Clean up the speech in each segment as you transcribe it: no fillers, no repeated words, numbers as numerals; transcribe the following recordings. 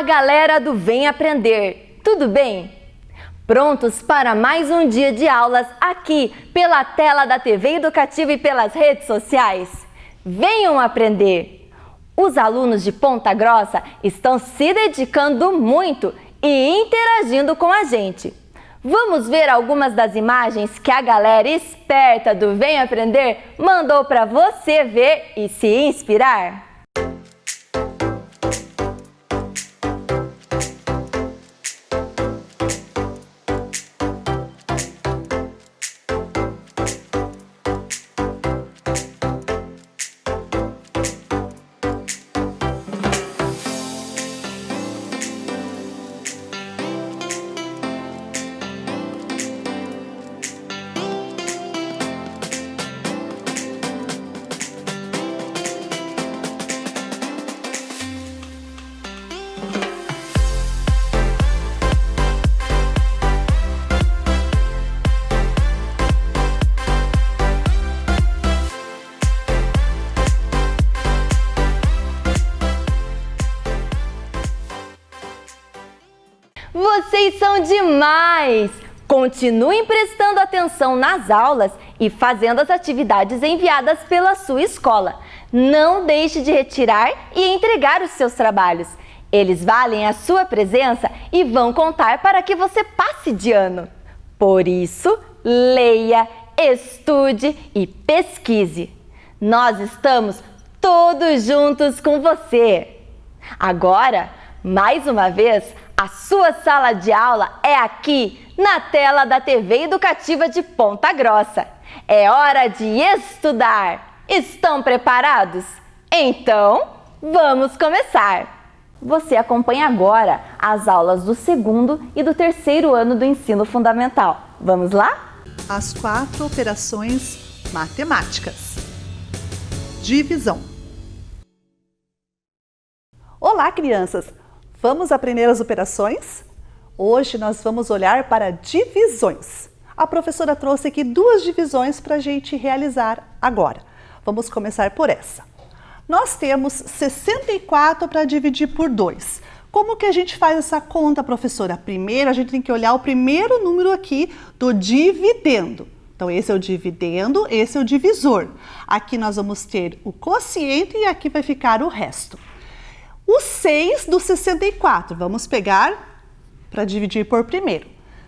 Olá, galera do Vem Aprender! Tudo bem? Prontos para mais um dia de aulas aqui pela tela da TV Educativa e pelas redes sociais? Venham aprender! Os alunos de Ponta Grossa estão se dedicando muito e interagindo com a gente. Vamos ver algumas das imagens que a galera esperta do Vem Aprender mandou para você ver e se inspirar? Vocês são demais! Continuem prestando atenção nas aulas e fazendo as atividades enviadas pela sua escola. Não deixe de retirar e entregar os seus trabalhos. Eles valem a sua presença e vão contar para que você passe de ano. Por isso, leia, estude e pesquise. Nós estamos todos juntos com você. Agora, mais uma vez, a sua sala de aula é aqui, na tela da TV Educativa de Ponta Grossa. É hora de estudar! Estão preparados? Então, vamos começar! Você acompanha agora as aulas do segundo e do terceiro ano do ensino fundamental. Vamos lá? As 4 operações matemáticas. Divisão. Olá, crianças! Vamos aprender as operações? Hoje nós vamos olhar para divisões. A professora trouxe aqui 2 divisões para a gente realizar agora. Vamos começar por essa. Nós temos 64 para dividir por 2. Como que a gente faz essa conta, professora? Primeiro, a gente tem que olhar o primeiro número aqui do dividendo. Então, esse é o dividendo, esse é o divisor. Aqui nós vamos ter o quociente e aqui vai ficar o resto. O 6 do 64, vamos pegar para dividir por primeiro.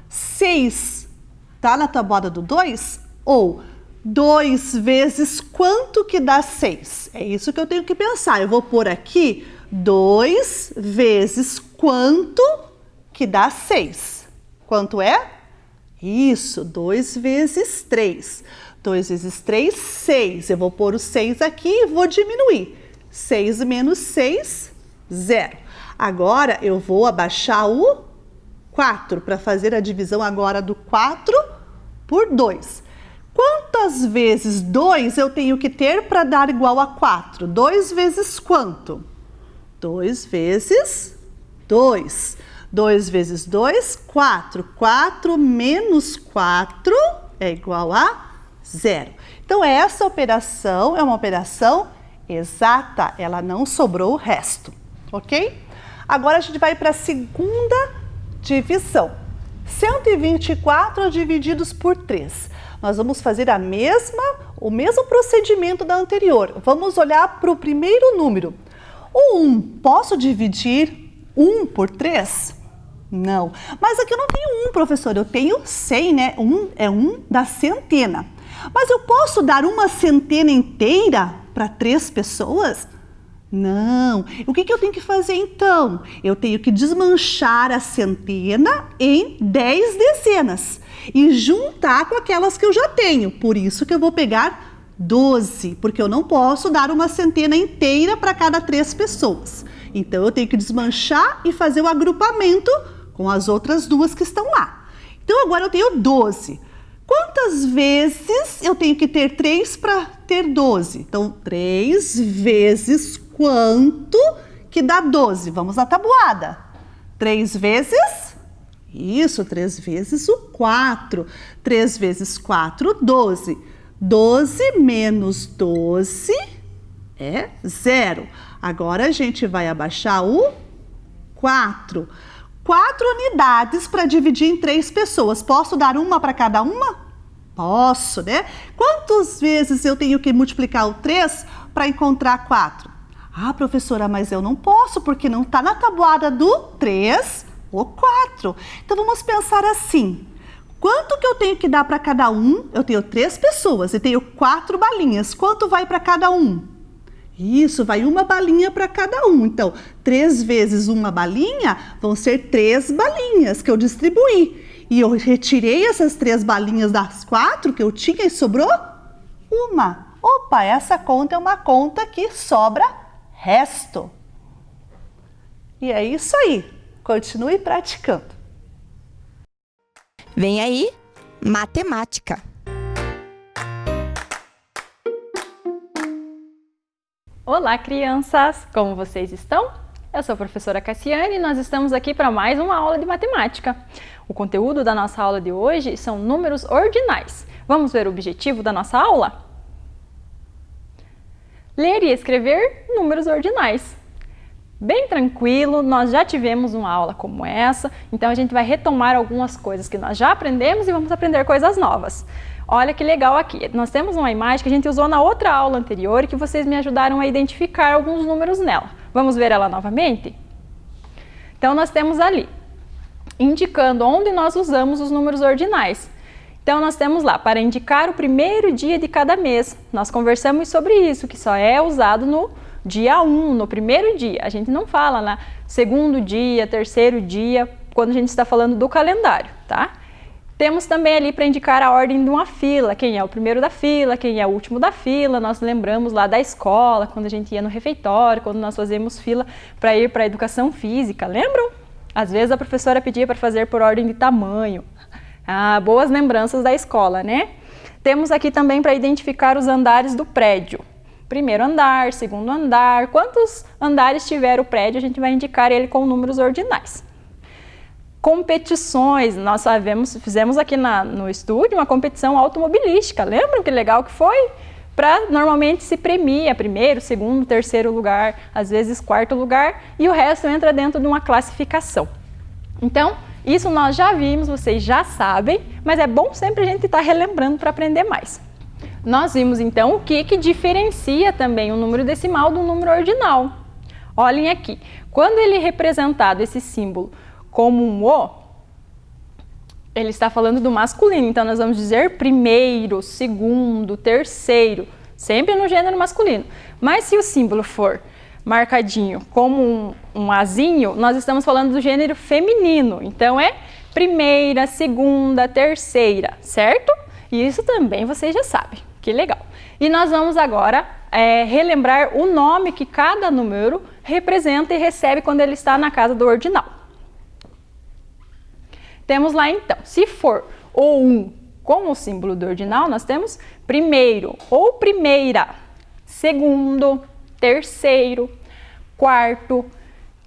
6 está na tabuada do 2? Ou 2 vezes quanto que dá 6? É isso que eu tenho que pensar. Eu vou pôr aqui 2 vezes quanto que dá 6. Quanto é? Isso, 2 vezes 3. 2 vezes 3, 6. Eu vou pôr o 6 aqui e vou diminuir. 6 menos 6, 0. Agora eu vou abaixar o 4 para fazer a divisão agora do 4 por 2. Quantas vezes 2 eu tenho que ter para dar igual a 4? 2 vezes quanto? 2 vezes 2. 2 vezes 2, 4. 4 menos 4 é igual a 0. Então essa operação é uma operação exata, ela não sobrou o resto. Ok? Agora a gente vai para a segunda divisão. 124 divididos por 3. Nós vamos fazer o mesmo procedimento da anterior. Vamos olhar para o primeiro número. O 1, posso dividir 1 por 3? Não. Mas aqui eu não tenho 1, professor. Eu tenho 100, né? 1 é 1 da centena. Mas eu posso dar uma centena inteira para 3 pessoas? Não. O que eu tenho que fazer então? Eu tenho que desmanchar a centena em 10 dezenas e juntar com aquelas que eu já tenho. Por isso que eu vou pegar 12, porque eu não posso dar uma centena inteira para cada 3 pessoas. Então eu tenho que desmanchar e fazer o agrupamento com as outras 2 que estão lá. Então agora eu tenho 12. Quantas vezes eu tenho que ter 3 para ter 12? Então 3 vezes quanto que dá 12? Vamos na tabuada. 3 vezes? Isso, 3 vezes o 4. 3 vezes 4, 12. 12 menos 12 é 0. Agora a gente vai abaixar o 4. 4 unidades para dividir em 3 pessoas. Posso dar uma para cada uma? Posso, né? Quantas vezes eu tenho que multiplicar o 3 para encontrar 4? Ah, professora, mas eu não posso, porque não está na tabuada do 3 ou 4. Então, vamos pensar assim. Quanto que eu tenho que dar para cada um? Eu tenho 3 pessoas e tenho 4 balinhas. Quanto vai para cada um? Isso, vai uma balinha para cada um. Então, 3 vezes uma balinha vão ser 3 balinhas que eu distribuí. E eu retirei essas 3 balinhas das 4 que eu tinha e sobrou uma. Opa, essa conta é uma conta que sobra resto. E é isso aí. Continue praticando. Vem aí, matemática. Olá, crianças! Como vocês estão? Eu sou a professora Cassiane e nós estamos aqui para mais uma aula de matemática. O conteúdo da nossa aula de hoje são números ordinais. Vamos ver o objetivo da nossa aula? Ler e escrever números ordinais. Bem tranquilo, nós já tivemos uma aula como essa, então a gente vai retomar algumas coisas que nós já aprendemos e vamos aprender coisas novas. Olha que legal aqui, nós temos uma imagem que a gente usou na outra aula anterior e que vocês me ajudaram a identificar alguns números nela. Vamos ver ela novamente? Então nós temos ali, indicando onde nós usamos os números ordinais. Então nós temos lá, para indicar o primeiro dia de cada mês. Nós conversamos sobre isso, que só é usado no dia 1, no primeiro dia. A gente não fala na segundo dia, terceiro dia, quando a gente está falando do calendário, tá? Temos também ali para indicar a ordem de uma fila, quem é o primeiro da fila, quem é o último da fila. Nós lembramos lá da escola, quando a gente ia no refeitório, quando nós fazíamos fila para ir para a educação física, lembram? Às vezes a professora pedia para fazer por ordem de tamanho. Ah, boas lembranças da escola, né? Temos aqui também para identificar os andares do prédio. Primeiro andar, segundo andar, quantos andares tiver o prédio, a gente vai indicar ele com números ordinais. Competições, nós fizemos aqui no estúdio uma competição automobilística, lembram que legal que foi? Normalmente se premia primeiro, segundo, terceiro lugar, às vezes quarto lugar, e o resto entra dentro de uma classificação. Então, isso nós já vimos, vocês já sabem, mas é bom sempre a gente estar relembrando para aprender mais. Nós vimos então o que diferencia também o número decimal do número ordinal. Olhem aqui, quando ele é representado, esse símbolo, como um O, ele está falando do masculino, então nós vamos dizer primeiro, segundo, terceiro, sempre no gênero masculino. Mas se o símbolo for marcadinho como um azinho, nós estamos falando do gênero feminino, então é primeira, segunda, terceira, certo? E isso também vocês já sabem, que legal. E nós vamos agora relembrar o nome que cada número representa e recebe quando ele está na casa do ordinal. Temos lá então, se for o 1 com o símbolo do ordinal, nós temos primeiro ou primeira, segundo, terceiro, quarto,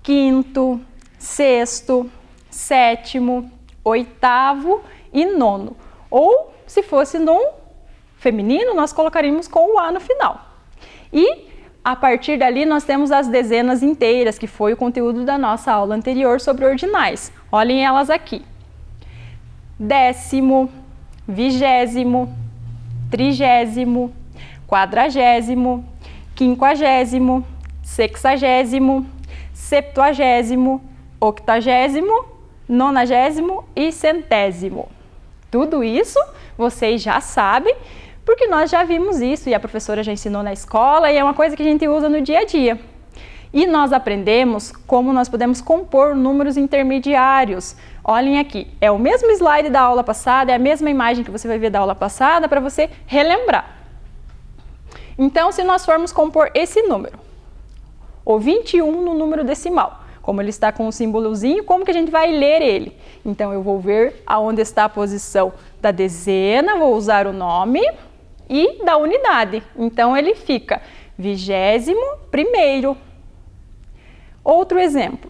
quinto, sexto, sétimo, oitavo e nono. Ou, se fosse no feminino, nós colocaríamos com o A no final. E, a partir dali, nós temos as dezenas inteiras, que foi o conteúdo da nossa aula anterior sobre ordinais. Olhem elas aqui. Décimo, vigésimo, trigésimo, quadragésimo, quinquagésimo, sexagésimo, septuagésimo, octagésimo, nonagésimo e centésimo. Tudo isso vocês já sabem, porque nós já vimos isso e a professora já ensinou na escola e é uma coisa que a gente usa no dia a dia. E nós aprendemos como nós podemos compor números intermediários. Olhem aqui, é o mesmo slide da aula passada, é a mesma imagem que você vai ver da aula passada para você relembrar. Então, se nós formos compor esse número, o 21 no número decimal, como ele está com um símbolozinho, como que a gente vai ler ele? Então, eu vou ver aonde está a posição da dezena, vou usar o nome e da unidade. Então, ele fica 21º. Outro exemplo.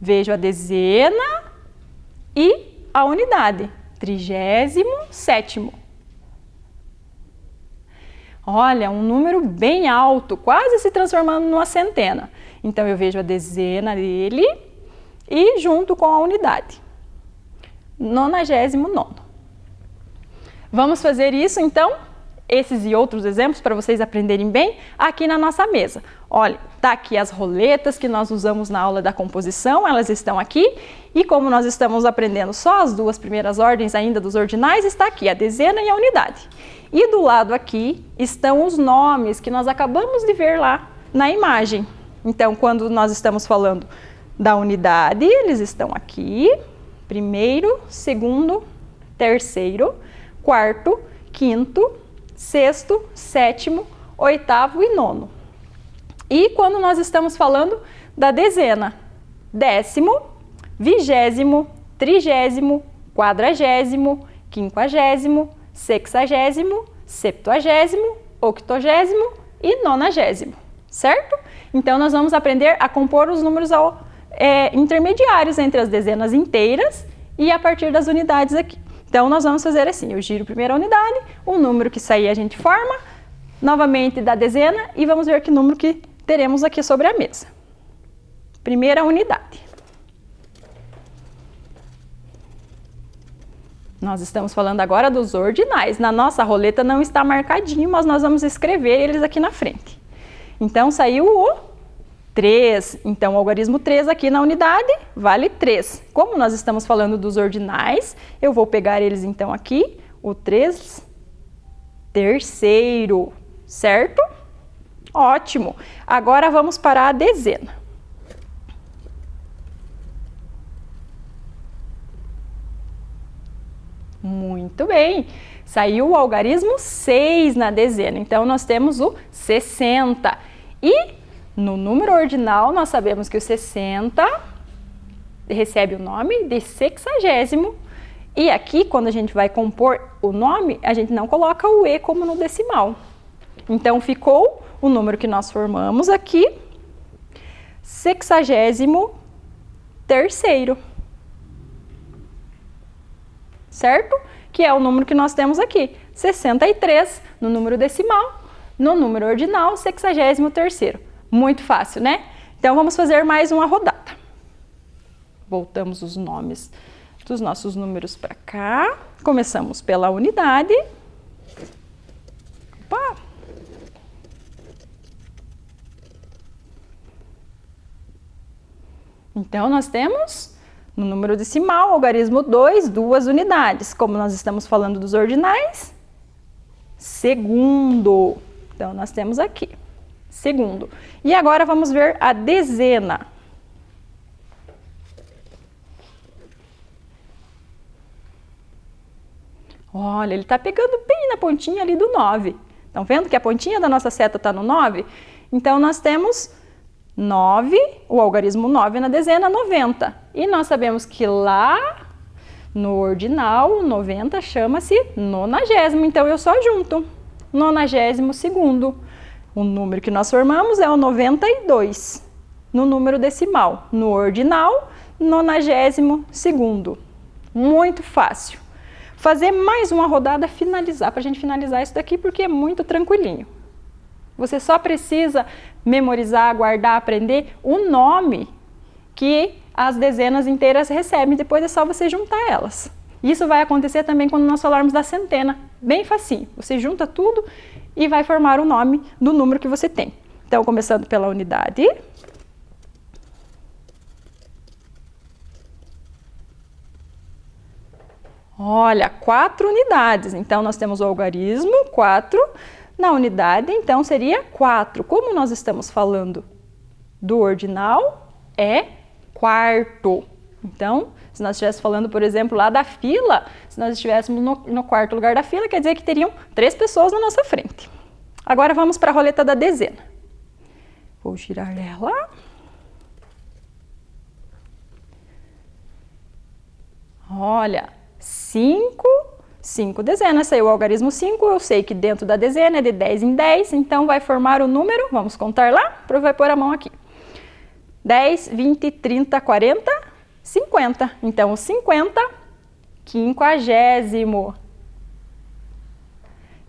Vejo a dezena e a unidade, 37º. Olha, um número bem alto, quase se transformando numa centena. Então, eu vejo a dezena dele e junto com a unidade. 99º. Vamos fazer isso, então, esses e outros exemplos para vocês aprenderem bem aqui na nossa mesa. Olha, tá aqui as roletas que nós usamos na aula da composição, elas estão aqui. E como nós estamos aprendendo só as duas primeiras ordens ainda dos ordinais, está aqui a dezena e a unidade. E do lado aqui estão os nomes que nós acabamos de ver lá na imagem. Então, quando nós estamos falando da unidade, eles estão aqui, primeiro, segundo, terceiro, quarto, quinto, sexto, sétimo, oitavo e nono. E quando nós estamos falando da dezena, 10º, 20º, 30º, 40º, 50º, 60º, 70º, 80º e 90º, certo? Então, nós vamos aprender a compor os números intermediários entre as dezenas inteiras e a partir das unidades aqui. Então, nós vamos fazer assim, eu giro primeiro a unidade, o número que sair a gente forma, novamente da dezena e vamos ver que número que teremos aqui sobre a mesa. Primeira unidade. Nós estamos falando agora dos ordinais. Na nossa roleta não está marcadinho, mas nós vamos escrever eles aqui na frente. Então, saiu o 3. Então, o algarismo 3 aqui na unidade vale 3. Como nós estamos falando dos ordinais, eu vou pegar eles então aqui, o 3 terceiro, certo? Ótimo. Agora vamos para a dezena. Muito bem. Saiu o algarismo 6 na dezena. Então, nós temos o 60. E no número ordinal, nós sabemos que o 60 recebe o nome de 60º. E aqui, quando a gente vai compor o nome, a gente não coloca o E como no decimal. Então, ficou o número que nós formamos aqui, 63º. Certo? Que é o número que nós temos aqui, 63 no número decimal, no número ordinal, 63º. Muito fácil, né? Então, vamos fazer mais uma rodada. Voltamos os nomes dos nossos números para cá. Começamos pela unidade. Opa! Então, nós temos no número decimal, algarismo 2, 2 unidades. Como nós estamos falando dos ordinais, segundo. Então, nós temos aqui, segundo. E agora vamos ver a dezena. Olha, ele está pegando bem na pontinha ali do 9. Estão vendo que a pontinha da nossa seta está no 9? Então, nós temos 9, o algarismo 9 na dezena, 90. E nós sabemos que lá no ordinal, 90 chama-se 90º. Então, eu só junto 92º. O número que nós formamos é o 92 no número decimal. No ordinal, 92º. Muito fácil. Fazer mais uma rodada, finalizar, para a gente finalizar isso daqui, porque é muito tranquilinho. Você só precisa memorizar, guardar, aprender o nome que as dezenas inteiras recebem. Depois é só você juntar elas. Isso vai acontecer também quando nós falarmos da centena. Bem facinho. Você junta tudo e vai formar o nome do número que você tem. Então, começando pela unidade. Olha, 4 unidades. Então, nós temos o algarismo 4 na unidade, então seria 4. Como nós estamos falando do ordinal, é quarto. Então, se nós estivéssemos falando, por exemplo, lá da fila, se nós estivéssemos no quarto lugar da fila, quer dizer que teriam 3 pessoas na nossa frente. Agora, vamos para a roleta da dezena. Vou girar ela. Olha, 5 dezenas, saiu o algarismo 5, eu sei que dentro da dezena é de 10 em 10, então vai formar o número, vamos contar lá, vai pôr a mão aqui. 10, 20, 30, 40, 50. Então, o 50, 50º.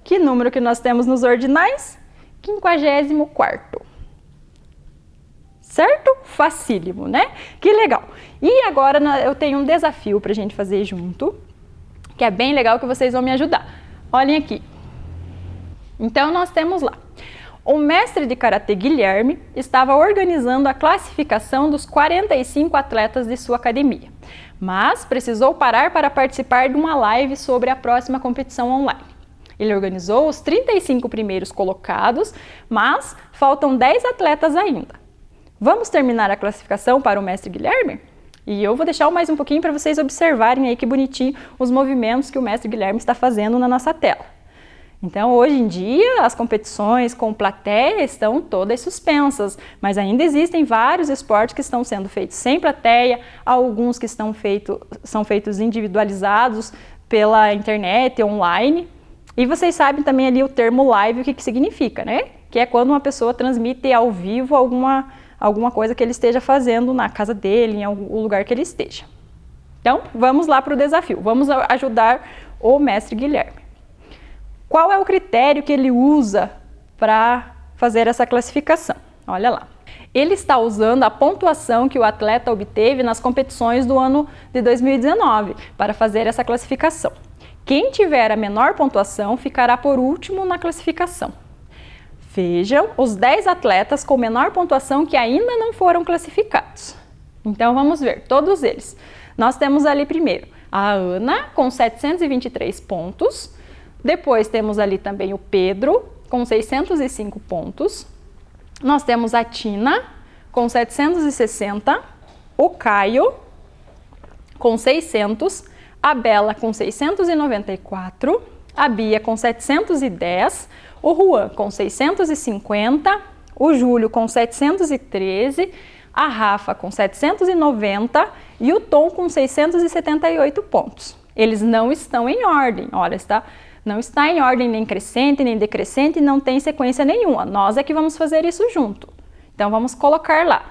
Que número que nós temos nos ordinais? 54º. Certo? Facílimo, né? Que legal! E agora eu tenho um desafio para a gente fazer junto, que é bem legal, que vocês vão me ajudar. Olhem aqui. Então, nós temos lá. O mestre de Karatê Guilherme estava organizando a classificação dos 45 atletas de sua academia, mas precisou parar para participar de uma live sobre a próxima competição online. Ele organizou os 35 primeiros colocados, mas faltam 10 atletas ainda. Vamos terminar a classificação para o mestre Guilherme? E eu vou deixar mais um pouquinho para vocês observarem aí que bonitinho os movimentos que o mestre Guilherme está fazendo na nossa tela. Então, hoje em dia, as competições com plateia estão todas suspensas, mas ainda existem vários esportes que estão sendo feitos sem plateia, alguns que são feitos individualizados pela internet, online. E vocês sabem também ali o termo live, o que significa, né? Que é quando uma pessoa transmite ao vivo alguma coisa que ele esteja fazendo na casa dele, em algum lugar que ele esteja. Então, vamos lá para o desafio. Vamos ajudar o mestre Guilherme. Qual é o critério que ele usa para fazer essa classificação? Olha lá. Ele está usando a pontuação que o atleta obteve nas competições do ano de 2019 para fazer essa classificação. Quem tiver a menor pontuação ficará por último na classificação. Vejam os 10 atletas com menor pontuação que ainda não foram classificados. Então vamos ver todos eles. Nós temos ali primeiro a Ana com 723 pontos. Depois temos ali também o Pedro com 605 pontos. Nós temos a Tina com 760, o Caio com 600, a Bela com 694, a Bia com 710, o Juan com 650, o Júlio com 713, a Rafa com 790 e o Tom com 678 pontos. Eles não estão em ordem, olha, não está em ordem nem crescente, nem decrescente, não tem sequência nenhuma. Nós é que vamos fazer isso junto. Então, vamos colocar lá.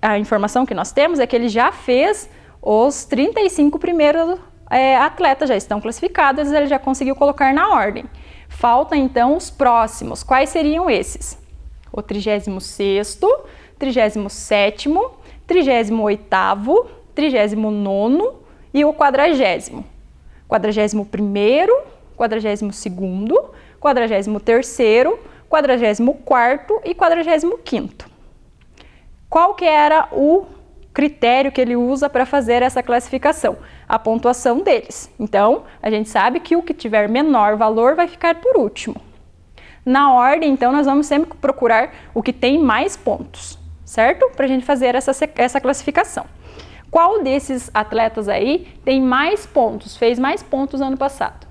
A informação que nós temos é que ele já fez os 35 primeiros atletas, já estão classificados, ele já conseguiu colocar na ordem. Falta, então, os próximos. Quais seriam esses? O 36º, 37º, 38º, 39º e o 40º. 41º, 42º, 43º, 44º e 45º. Qual que era o critério que ele usa para fazer essa classificação? A pontuação deles. Então, a gente sabe que o que tiver menor valor vai ficar por último. Na ordem, então, nós vamos sempre procurar o que tem mais pontos, certo? Para a gente fazer essa classificação. Qual desses atletas aí tem mais pontos, fez mais pontos ano passado?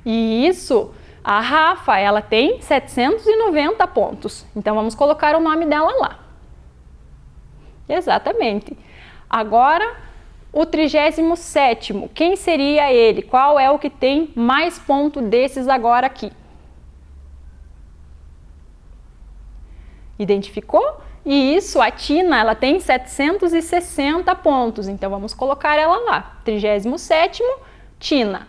E isso, a Rafa, ela tem 790 pontos. Então, vamos colocar o nome dela lá. Exatamente. Agora, o 37º, quem seria ele? Qual é o que tem mais ponto desses agora aqui? Identificou? E isso, a Tina, ela tem 760 pontos, então vamos colocar ela lá. 37º, Tina.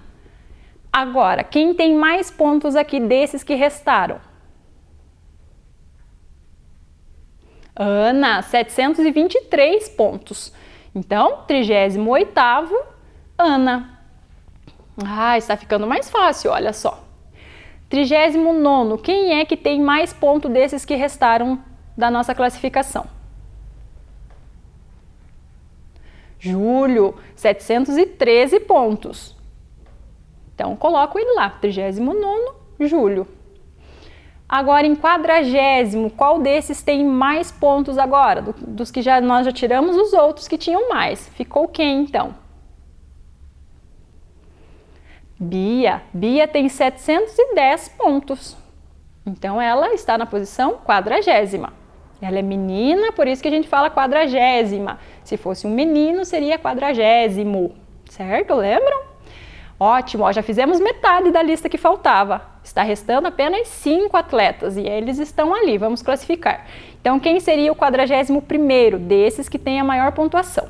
Agora, quem tem mais pontos aqui desses que restaram? Ana, 723 pontos. Então, 38º, Ana. Está ficando mais fácil, olha só. 39º, quem é que tem mais pontos desses que restaram da nossa classificação? Júlio, 713 pontos. Então, coloco ele lá, 39º, Júlio. Agora, em 40º, qual desses tem mais pontos agora? Dos que nós já tiramos os outros que tinham mais. Ficou quem, então? Bia. Bia tem 710 pontos. Então, ela está na posição 40ª. Ela é menina, por isso que a gente fala 40ª. Se fosse um menino, seria 40º. Certo? Lembram? Ótimo, ó, já fizemos metade da lista que faltava. Está restando apenas 5 atletas e eles estão ali, vamos classificar. Então, quem seria o 41º desses que tem a maior pontuação?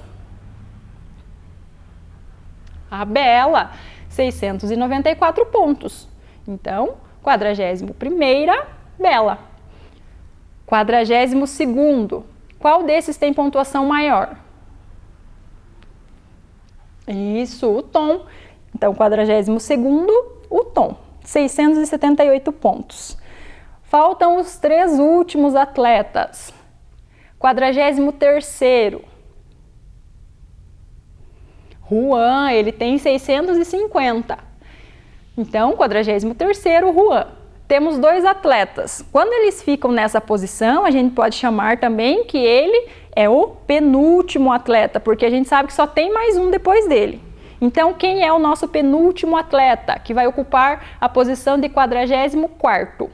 A Bela, 694 pontos. Então, 41ª, Isabela. 42º. Qual desses tem pontuação maior? Isso, o Tom. Então, 42º, o Tom. 678 pontos. Faltam os 3 últimos atletas. 43º. Juan, ele tem 650. Então, 43º, Juan. Temos 2 atletas. Quando eles ficam nessa posição, a gente pode chamar também que ele é o penúltimo atleta, porque a gente sabe que só tem mais um depois dele. Então, quem é o nosso penúltimo atleta que vai ocupar a posição de 44º?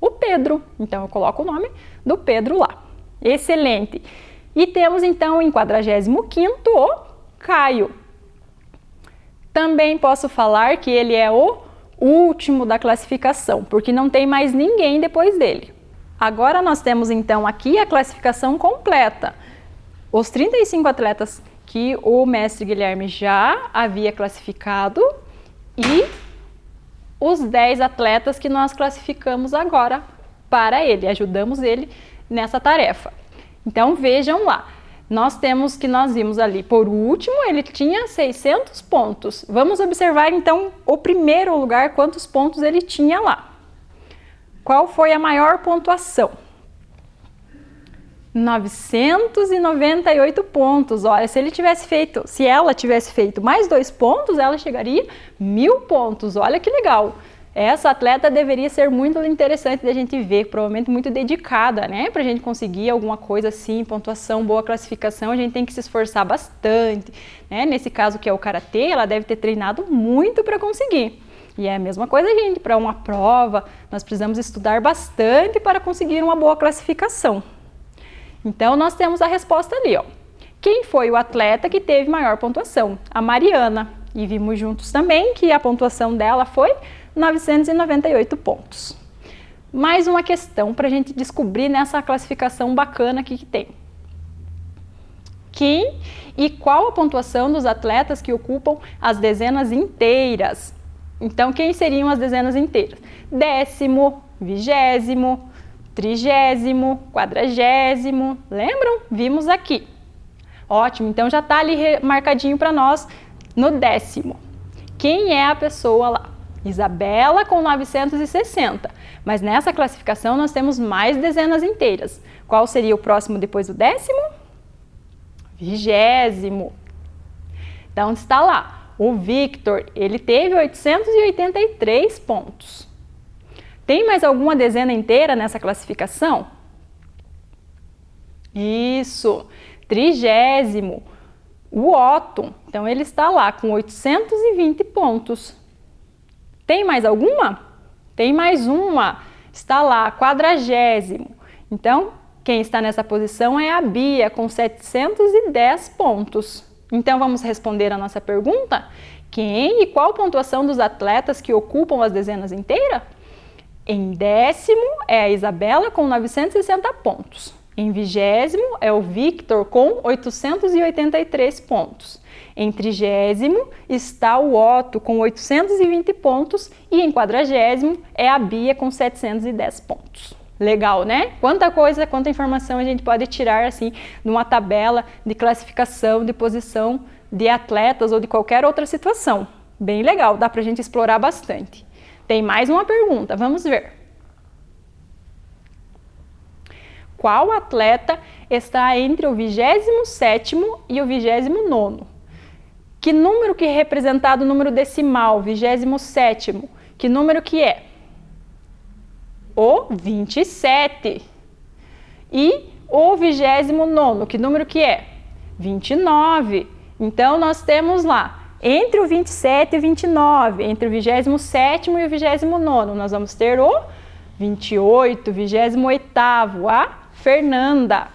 O Pedro. Então, eu coloco o nome do Pedro lá. Excelente. E temos, então, em 45º, o Caio. Também posso falar que ele é o último da classificação, porque não tem mais ninguém depois dele. Agora nós temos então aqui a classificação completa. Os 35 atletas que o mestre Guilherme já havia classificado e os 10 atletas que nós classificamos agora para ele, ajudamos ele nessa tarefa. Então vejam lá. Nós vimos ali, por último, ele tinha 600 pontos. Vamos observar, então, o primeiro lugar, quantos pontos ele tinha lá. Qual foi a maior pontuação? 998 pontos. Olha, se ela tivesse feito mais 2 pontos, ela chegaria a 1000 pontos. Olha que legal. Essa atleta deveria ser muito interessante da gente ver, provavelmente muito dedicada, né? Pra gente conseguir alguma coisa assim, pontuação, boa classificação, a gente tem que se esforçar bastante, né? Nesse caso que é o karatê, ela deve ter treinado muito para conseguir. E é a mesma coisa, gente, para uma prova, nós precisamos estudar bastante para conseguir uma boa classificação. Então, nós temos a resposta ali, ó. Quem foi o atleta que teve maior pontuação? A Mariana. E vimos juntos também que a pontuação dela foi 998 pontos. Mais uma questão para a gente descobrir nessa classificação bacana aqui que tem. Quem e qual a pontuação dos atletas que ocupam as dezenas inteiras? Então, quem seriam as dezenas inteiras? 10º, 20º, 30º, 40º, lembram? Vimos aqui. Ótimo, então já está ali marcadinho para nós no 10º. Quem é a pessoa lá? Isabela com 960, mas nessa classificação nós temos mais dezenas inteiras. Qual seria o próximo depois do 10º? 20º. Então está lá, o Victor, ele teve 883 pontos. Tem mais alguma dezena inteira nessa classificação? Isso, 30º, o Otto, então ele está lá com 820 pontos. Tem mais alguma? Tem mais uma, está lá, 40º. Então, quem está nessa posição é a Bia, com 710 pontos. Então, vamos responder a nossa pergunta? Quem e qual pontuação dos atletas que ocupam as dezenas inteiras? Em 10º é a Isabela, com 960 pontos. Em 20º é o Victor, com 883 pontos. Em 30º está o Otto, com 820 pontos. E em 40º é a Bia, com 710 pontos. Legal, né? Quanta coisa, quanta informação a gente pode tirar assim numa tabela de classificação, de posição de atletas ou de qualquer outra situação. Bem legal, dá pra gente explorar bastante. Tem mais uma pergunta, vamos ver. Qual atleta está entre o 27º e o 29º? Que número que é representado o número decimal, 27º? Que número que é? O 27. E o 29º, que número que é? 29. Então, nós temos lá, entre o 27 e o 29, entre o 27º e o 29º, nós vamos ter o 28, 28º, a Fernanda.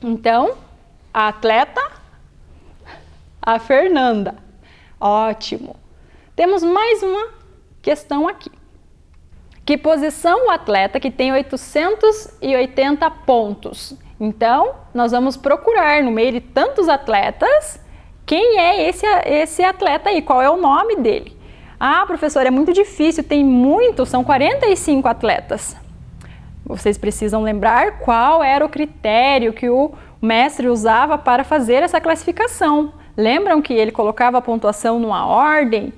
Então, a atleta, a Fernanda. Ótimo. Temos mais uma questão aqui. Que posição o atleta que tem 880 pontos? Então, nós vamos procurar no meio de tantos atletas, quem é esse atleta aí? Qual é o nome dele? Ah, professora, é muito difícil, tem muitos, são 45 atletas. Vocês precisam lembrar qual era o critério que o mestre usava para fazer essa classificação. Lembram que ele colocava a pontuação numa ordem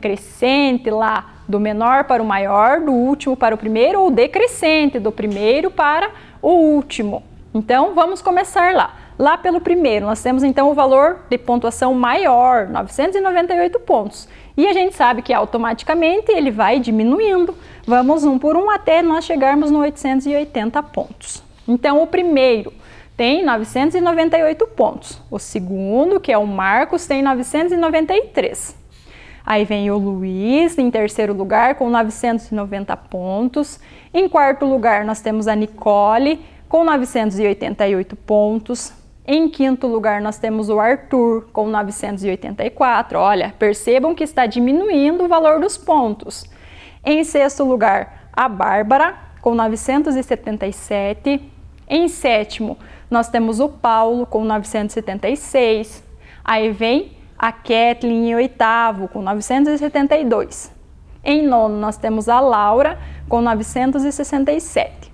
crescente lá, do menor para o maior, do último para o primeiro, ou decrescente, do primeiro para o último. Então, vamos começar lá. Lá pelo primeiro, nós temos então o valor de pontuação maior, 998 pontos. E a gente sabe que automaticamente ele vai diminuindo. Vamos um por um até nós chegarmos no 880 pontos. Então, o primeiro tem 998 pontos. O segundo, que é o Marcos, tem 993. Aí vem o Luiz, em terceiro lugar, com 990 pontos. Em quarto lugar, nós temos a Nicole, com 988 pontos. Em quinto lugar, nós temos o Arthur, com 984. Olha, percebam que está diminuindo o valor dos pontos. Em sexto lugar, a Bárbara, com 977. Em sétimo, nós temos o Paulo, com 976. Aí vem a Kathleen, em oitavo, com 972. Em nono, nós temos a Laura, com 967.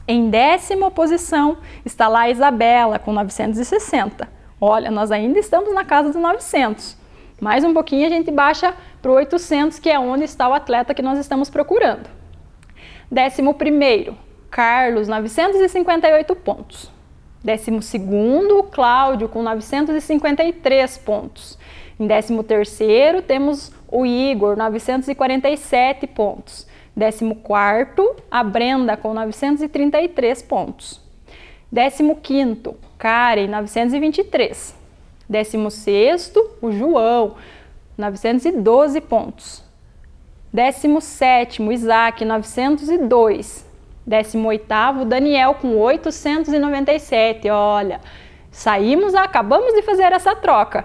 Em décima posição está lá a Isabela, com 960. Olha, nós ainda estamos na casa dos 900. Mais um pouquinho a gente baixa para o 800, que é onde está o atleta que nós estamos procurando. 11º, Carlos, 958 pontos. 12º, Cláudio, com 953 pontos. Em 13º, temos o Igor, 947 pontos. 14º, a Brenda, com 933 pontos. 15º, Karen, 923. 16º, o João, 912 pontos. 17º, Isaac, 902. 18º, Daniel, com 897. Olha, acabamos de fazer essa troca.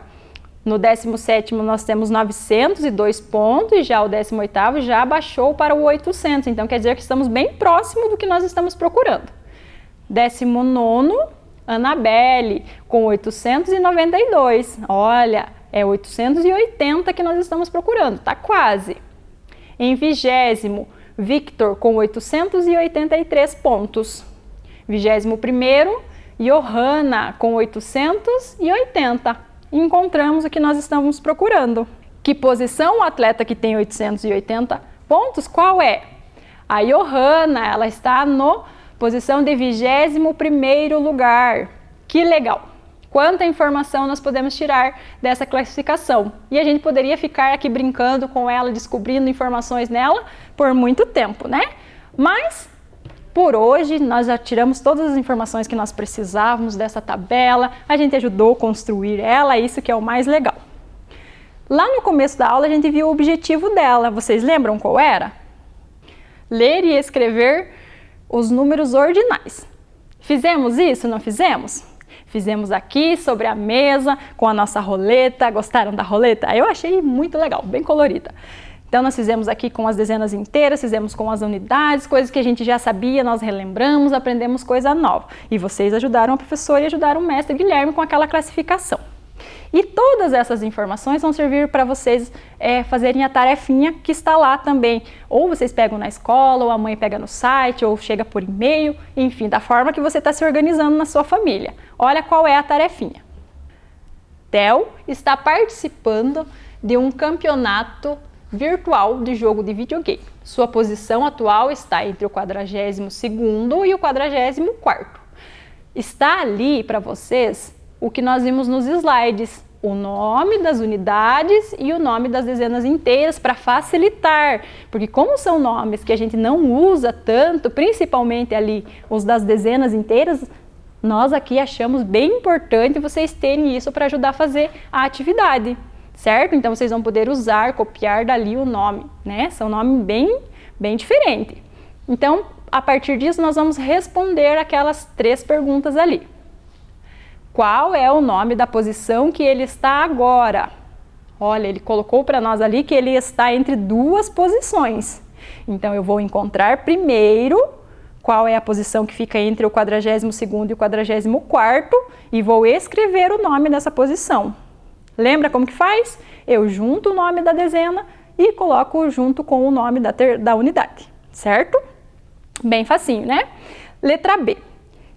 No 17º nós temos 902 pontos e já o 18º já baixou para o 800, então quer dizer que estamos bem próximo do que nós estamos procurando. 19º, Anabelle, com 892, olha, é 880 que nós estamos procurando, tá quase. Em 20º, Victor, com 883 pontos. 21º, Johanna, com 880. Encontramos o que nós estamos procurando. Que posição o atleta que tem 880 pontos? Qual é? A Johanna, ela está na posição de 21º lugar. Que legal! Quanta informação nós podemos tirar dessa classificação. E a gente poderia ficar aqui brincando com ela, descobrindo informações nela por muito tempo, né? Mas por hoje, nós já tiramos todas as informações que nós precisávamos dessa tabela, a gente ajudou a construir ela, isso que é o mais legal. Lá no começo da aula, a gente viu o objetivo dela, vocês lembram qual era? Ler e escrever os números ordinais. Fizemos isso, não fizemos? Fizemos aqui sobre a mesa, com a nossa roleta. Gostaram da roleta? Eu achei muito legal, bem colorida. Então, nós fizemos aqui com as dezenas inteiras, fizemos com as unidades, coisas que a gente já sabia, nós relembramos, aprendemos coisa nova. E vocês ajudaram a professora e ajudaram o mestre Guilherme com aquela classificação. E todas essas informações vão servir para vocês fazerem a tarefinha que está lá também. Ou vocês pegam na escola, ou a mãe pega no site, ou chega por e-mail, enfim, da forma que você está se organizando na sua família. Olha qual é a tarefinha. Theo está participando de um campeonato virtual de jogo de videogame. Sua posição atual está entre o 42º e o 44º. Está ali para vocês o que nós vimos nos slides, o nome das unidades e o nome das dezenas inteiras para facilitar, porque como são nomes que a gente não usa tanto, principalmente ali os das dezenas inteiras, nós aqui achamos bem importante vocês terem isso para ajudar a fazer a atividade. Certo? Então, vocês vão poder usar, copiar dali o nome, né? São nomes bem diferentes. Então, a partir disso, nós vamos responder aquelas 3 perguntas ali. Qual é o nome da posição que ele está agora? Olha, ele colocou para nós ali que ele está entre 2 posições. Então, eu vou encontrar primeiro qual é a posição que fica entre o 42º e o 44º e vou escrever o nome dessa posição. Lembra como que faz? Eu junto o nome da dezena e coloco junto com o nome da unidade, certo? Bem facinho, né? Letra B.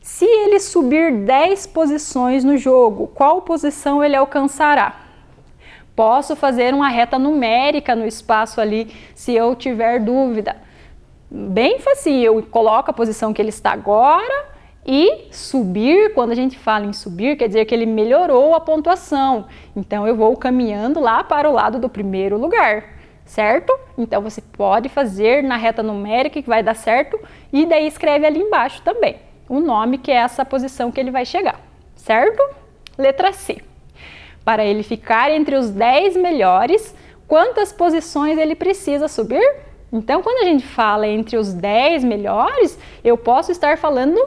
Se ele subir 10 posições no jogo, qual posição ele alcançará? Posso fazer uma reta numérica no espaço ali, se eu tiver dúvida. Bem facinho, eu coloco a posição que ele está agora e subir. Quando a gente fala em subir, quer dizer que ele melhorou a pontuação. Então, eu vou caminhando lá para o lado do primeiro lugar, certo? Então, você pode fazer na reta numérica que vai dar certo e daí escreve ali embaixo também o nome, que é essa posição que ele vai chegar, certo? Letra C. Para ele ficar entre os 10 melhores, quantas posições ele precisa subir? Então, quando a gente fala entre os 10 melhores, eu posso estar falando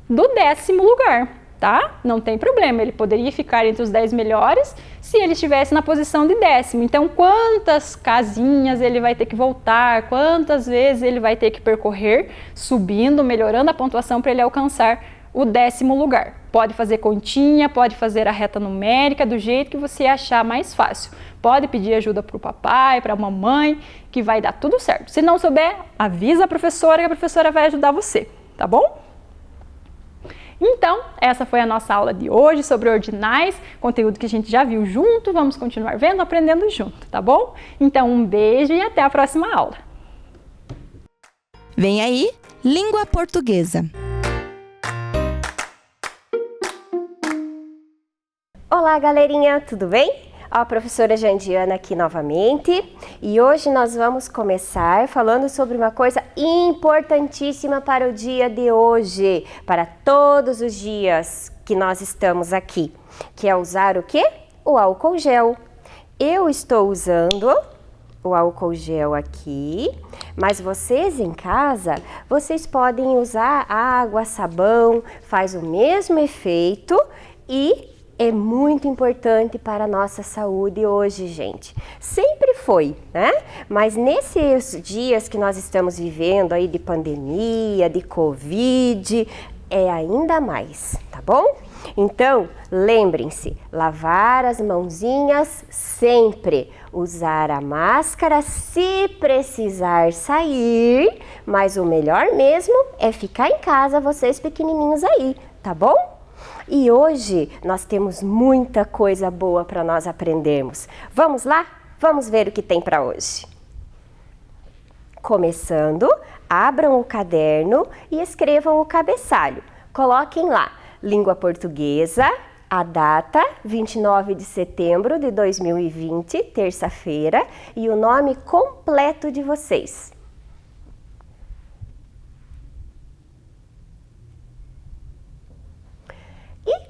do 10º lugar, tá? Não tem problema, ele poderia ficar entre os 10 melhores se ele estivesse na posição de 10º. Então, quantas casinhas ele vai ter que voltar, quantas vezes ele vai ter que percorrer, subindo, melhorando a pontuação para ele alcançar o 10º lugar. Pode fazer continha, pode fazer a reta numérica, do jeito que você achar mais fácil. Pode pedir ajuda para o papai, para a mamãe, que vai dar tudo certo. Se não souber, avisa a professora que a professora vai ajudar você, tá bom? Então, essa foi a nossa aula de hoje sobre ordinais, conteúdo que a gente já viu junto, vamos continuar vendo, aprendendo junto, tá bom? Então, um beijo e até a próxima aula. Vem aí, língua portuguesa. Olá, galerinha, tudo bem? A professora Jandiana aqui novamente e hoje nós vamos começar falando sobre uma coisa importantíssima para o dia de hoje, para todos os dias que nós estamos aqui, que é usar o quê? O álcool gel. Eu estou usando o álcool gel aqui, mas vocês em casa, vocês podem usar água, sabão, faz o mesmo efeito e é muito importante para a nossa saúde hoje, gente. Sempre foi, né? Mas nesses dias que nós estamos vivendo aí de pandemia, de Covid, é ainda mais, tá bom? Então, lembrem-se, lavar as mãozinhas sempre, usar a máscara se precisar sair, mas o melhor mesmo é ficar em casa, vocês pequenininhos aí, tá bom? E hoje nós temos muita coisa boa para nós aprendermos. Vamos lá? Vamos ver o que tem para hoje. Começando, abram o caderno e escrevam o cabeçalho. Coloquem lá, língua portuguesa, a data, 29 de setembro de 2020, terça-feira, e o nome completo de vocês.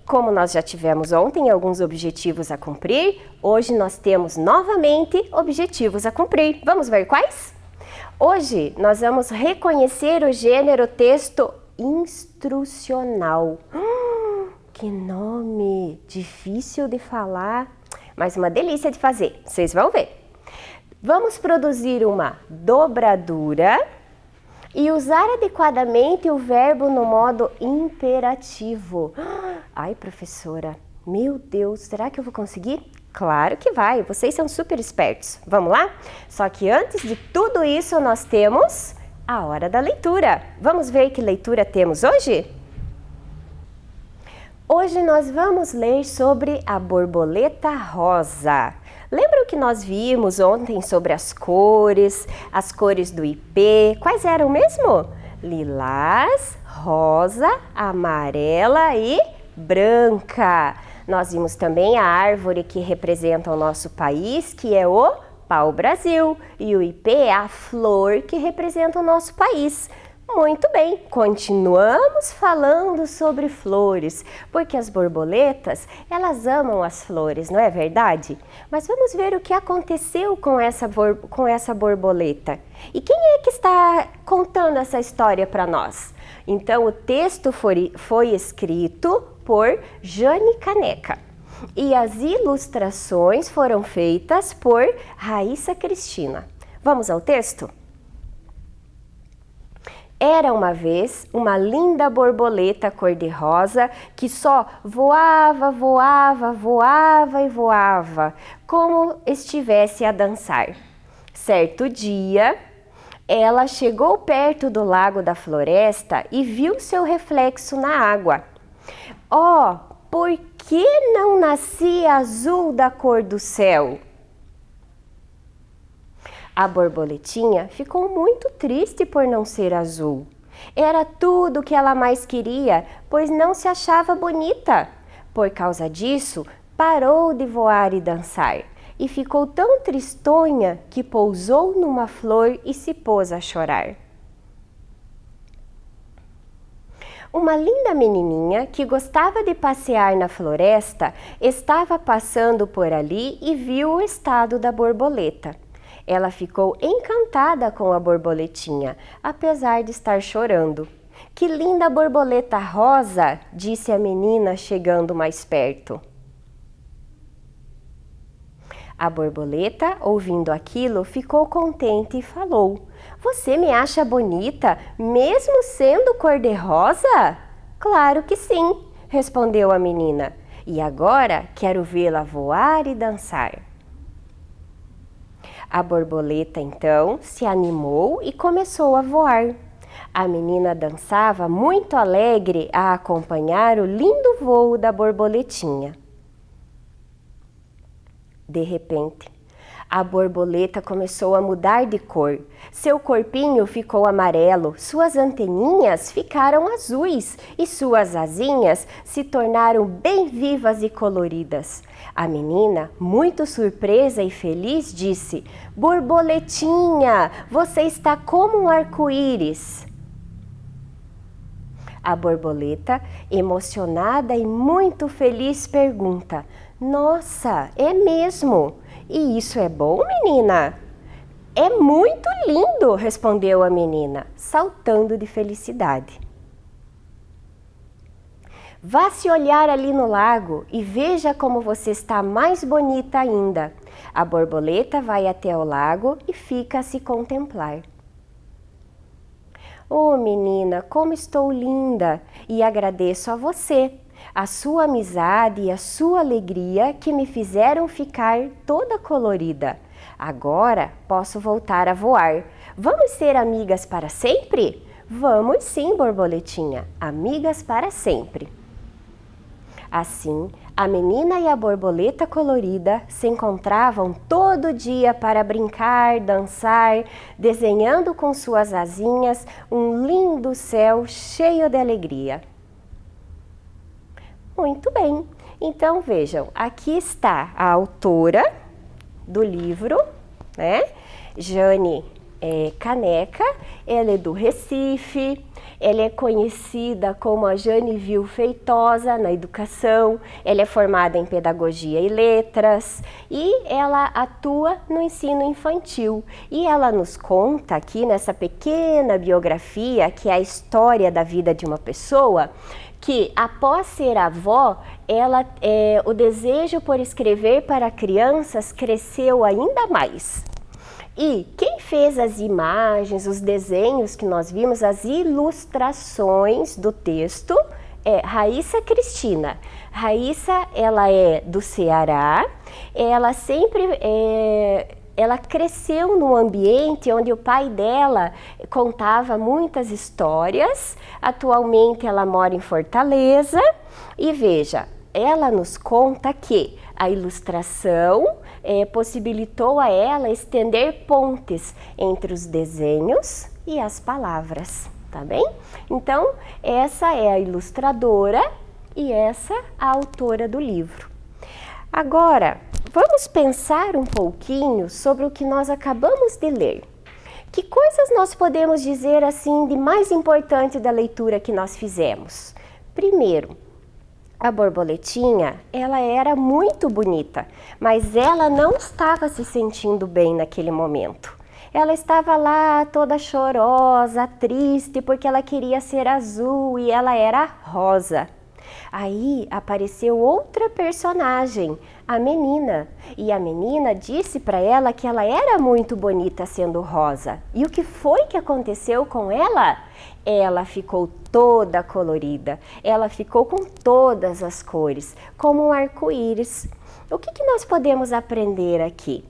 Como nós já tivemos ontem alguns objetivos a cumprir, hoje nós temos novamente objetivos a cumprir. Vamos ver quais? Hoje nós vamos reconhecer o gênero texto instrucional. Que nome difícil de falar, mas uma delícia de fazer. Vocês vão ver. Vamos produzir uma dobradura e usar adequadamente o verbo no modo imperativo. Ai, professora, meu Deus, será que eu vou conseguir? Claro que vai, vocês são super espertos. Vamos lá? Só que antes de tudo isso, nós temos a hora da leitura. Vamos ver que leitura temos hoje? Hoje nós vamos ler sobre a borboleta rosa. Lembra o que nós vimos ontem sobre as cores do ipê? Quais eram mesmo? Lilás, rosa, amarela e branca. Nós vimos também a árvore que representa o nosso país, que é o pau-brasil. E o ipê é a flor que representa o nosso país. Muito bem, continuamos falando sobre flores, porque as borboletas, elas amam as flores, não é verdade? Mas vamos ver o que aconteceu com essa borboleta. E quem é que está contando essa história para nós? Então, o texto foi escrito por Jane Caneca e as ilustrações foram feitas por Raíssa Cristina. Vamos ao texto? Era uma vez uma linda borboleta cor-de-rosa que só voava, voava, voava e voava, como estivesse a dançar. Certo dia, Ela chegou perto do lago da floresta e viu seu reflexo na água. Oh, por que não nasci azul da cor do céu? A borboletinha ficou muito triste por não ser azul. Era tudo o que ela mais queria, pois não se achava bonita. Por causa disso, parou de voar e dançar, e ficou tão tristonha que pousou numa flor e se pôs a chorar. Uma linda menininha que gostava de passear na floresta estava passando por ali e viu o estado da borboleta. Ela ficou encantada com a borboletinha, apesar de estar chorando. Que linda borboleta rosa, disse a menina chegando mais perto. A borboleta, ouvindo aquilo, ficou contente e falou: Você me acha bonita, mesmo sendo cor-de-rosa? Claro que sim, respondeu a menina. E agora quero vê-la voar e dançar. A borboleta então se animou e começou a voar. A menina dançava muito alegre a acompanhar o lindo voo da borboletinha. De repente, a borboleta começou a mudar de cor. Seu corpinho ficou amarelo, suas anteninhas ficaram azuis e suas asinhas se tornaram bem vivas e coloridas. A menina, muito surpresa e feliz, disse: Borboletinha, você está como um arco-íris. A borboleta, emocionada e muito feliz, pergunta: Nossa, é mesmo? E isso é bom, menina? É muito lindo, respondeu a menina, saltando de felicidade. Vá se olhar ali no lago e veja como você está mais bonita ainda. A borboleta vai até o lago e fica a se contemplar. Oh, menina, como estou linda! E agradeço a você, a sua amizade e a sua alegria que me fizeram ficar toda colorida. Agora posso voltar a voar. Vamos ser amigas para sempre? Vamos sim, borboletinha, amigas para sempre. Assim, a menina e a borboleta colorida se encontravam todo dia para brincar, dançar, desenhando com suas asinhas um lindo céu cheio de alegria. Muito bem, então vejam, aqui está a autora do livro, né? Jane Caneca, ela é do Recife, ela é conhecida como a Janiville Feitosa na educação, ela é formada em pedagogia e letras e ela atua no ensino infantil. E ela nos conta aqui nessa pequena biografia, que é a história da vida de uma pessoa, que após ser avó, o desejo por escrever para crianças cresceu ainda mais. E quem fez as imagens, os desenhos que nós vimos, as ilustrações do texto, é Raíssa Cristina. Raíssa, ela é do Ceará, ela sempre ela cresceu num ambiente onde o pai dela contava muitas histórias. Atualmente ela mora em Fortaleza e veja, ela nos conta que a ilustração possibilitou a ela estender pontes entre os desenhos e as palavras, tá bem? Então, essa é a ilustradora e essa a autora do livro. Agora, vamos pensar um pouquinho sobre o que nós acabamos de ler. Que coisas nós podemos dizer assim de mais importante da leitura que nós fizemos? Primeiro, a borboletinha, ela era muito bonita, mas ela não estava se sentindo bem naquele momento. Ela estava lá toda chorosa, triste, porque ela queria ser azul e ela era rosa. Aí apareceu outra personagem, a menina, e a menina disse para ela que ela era muito bonita sendo rosa. E o que foi que aconteceu com ela? Ela ficou toda colorida, ela ficou com todas as cores, como um arco-íris. O que nós podemos aprender aqui?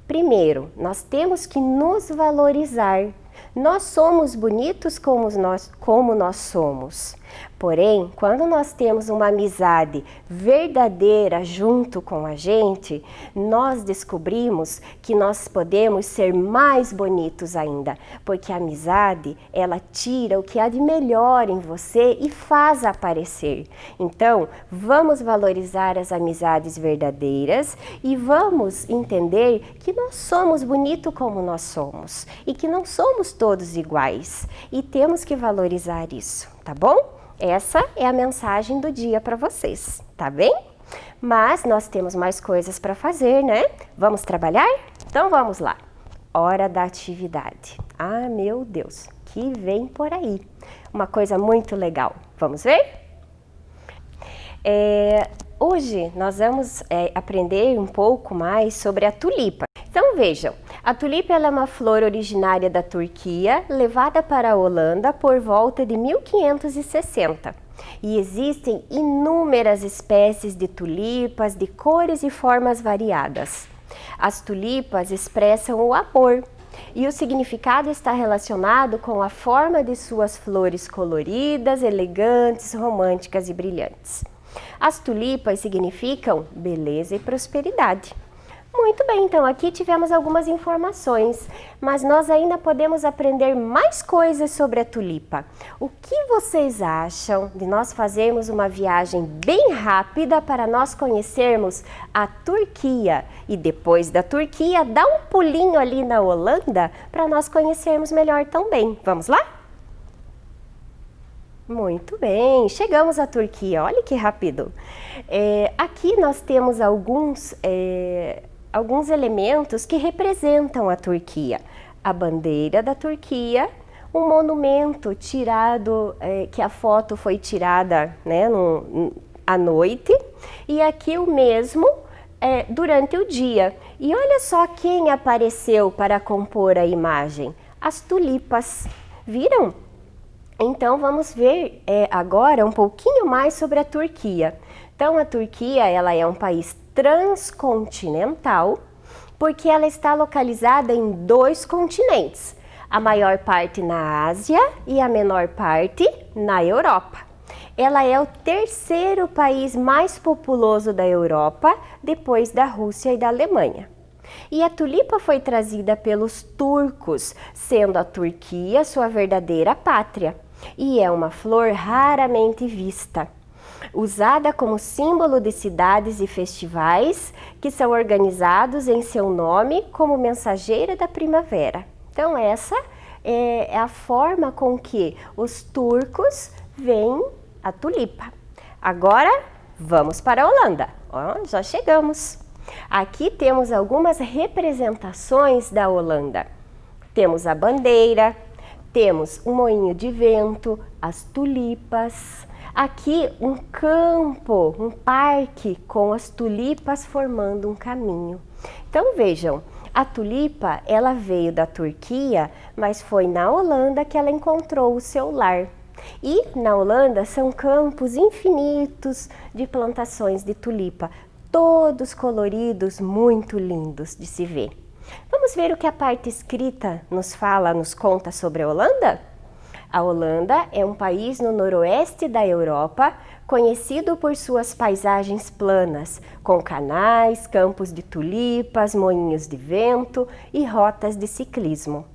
Primeiro, nós temos que nos valorizar, Nós somos bonitos como nós somos. Porém, quando nós temos uma amizade verdadeira junto com a gente, nós descobrimos que nós podemos ser mais bonitos ainda, porque a amizade, ela tira o que há de melhor em você e faz aparecer. Então, vamos valorizar as amizades verdadeiras e vamos entender que nós somos bonitos como nós somos e que não somos todos iguais e temos que valorizar isso, tá bom? Essa é a mensagem do dia para vocês, tá bem? Mas nós temos mais coisas para fazer, né? Vamos trabalhar? Então vamos lá. Hora da atividade. Ah, meu Deus, que vem por aí. Uma coisa muito legal. Vamos ver? Hoje nós vamos aprender um pouco mais sobre a tulipa. Então vejam, a tulipa ela é uma flor originária da Turquia, levada para a Holanda por volta de 1560. E existem inúmeras espécies de tulipas de cores e formas variadas. As tulipas expressam o amor e o significado está relacionado com a forma de suas flores coloridas, elegantes, românticas e brilhantes. As tulipas significam beleza e prosperidade. Muito bem, então aqui tivemos algumas informações, mas nós ainda podemos aprender mais coisas sobre a tulipa. O que vocês acham de nós fazermos uma viagem bem rápida para nós conhecermos a Turquia e depois da Turquia dar um pulinho ali na Holanda para nós conhecermos melhor também? Vamos lá? Muito bem, chegamos à Turquia, olha que rápido. Aqui nós temos alguns elementos que representam a Turquia. A bandeira da Turquia, um monumento tirado, que a foto foi tirada, né, à noite, e aqui o mesmo durante o dia. E olha só quem apareceu para compor a imagem, as tulipas, viram? Então vamos ver agora um pouquinho mais sobre a Turquia. Então a Turquia ela é um país transcontinental porque ela está localizada em 2 continentes, a maior parte na Ásia e a menor parte na Europa. Ela é o 3º país mais populoso da Europa, depois da Rússia e da Alemanha. E a tulipa foi trazida pelos turcos, sendo a Turquia sua verdadeira pátria. E é uma flor raramente vista, usada como símbolo de cidades e festivais que são organizados em seu nome como mensageira da primavera. Então essa é a forma com que os turcos veem a tulipa. Agora vamos para a Holanda. Já chegamos. Aqui temos algumas representações da Holanda. Temos a bandeira, temos um moinho de vento, as tulipas. Aqui um campo, um parque com as tulipas formando um caminho. Então vejam, a tulipa ela veio da Turquia, mas foi na Holanda que ela encontrou o seu lar. E na Holanda são campos infinitos de plantações de tulipa, todos coloridos, muito lindos de se ver. Vamos ver o que a parte escrita nos fala, nos conta sobre a Holanda? A Holanda é um país no noroeste da Europa, conhecido por suas paisagens planas, com canais, campos de tulipas, moinhos de vento e rotas de ciclismo.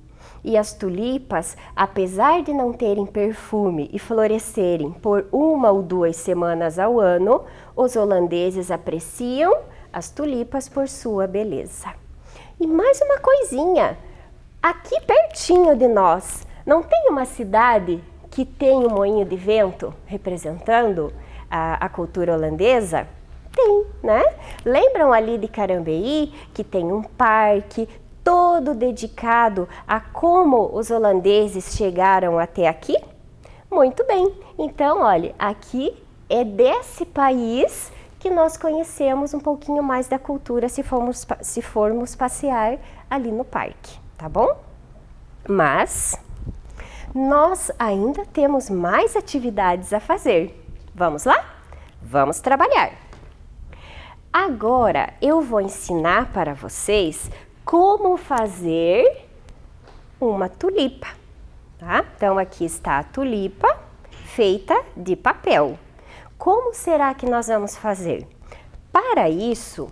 E as tulipas, apesar de não terem perfume e florescerem por 1 ou 2 semanas ao ano, os holandeses apreciam as tulipas por sua beleza. E mais uma coisinha, aqui pertinho de nós, não tem uma cidade que tem um moinho de vento representando a cultura holandesa? Tem, né? Lembram ali de Carambeí, que tem um parque todo dedicado a como os holandeses chegaram até aqui? Muito bem, então olha, aqui é desse país que nós conhecemos um pouquinho mais da cultura se formos passear ali no parque, tá bom? Mas nós ainda temos mais atividades a fazer. Vamos lá? Vamos trabalhar! Agora eu vou ensinar para vocês como fazer uma tulipa, tá? Então, aqui está a tulipa feita de papel. Como será que nós vamos fazer? Para isso,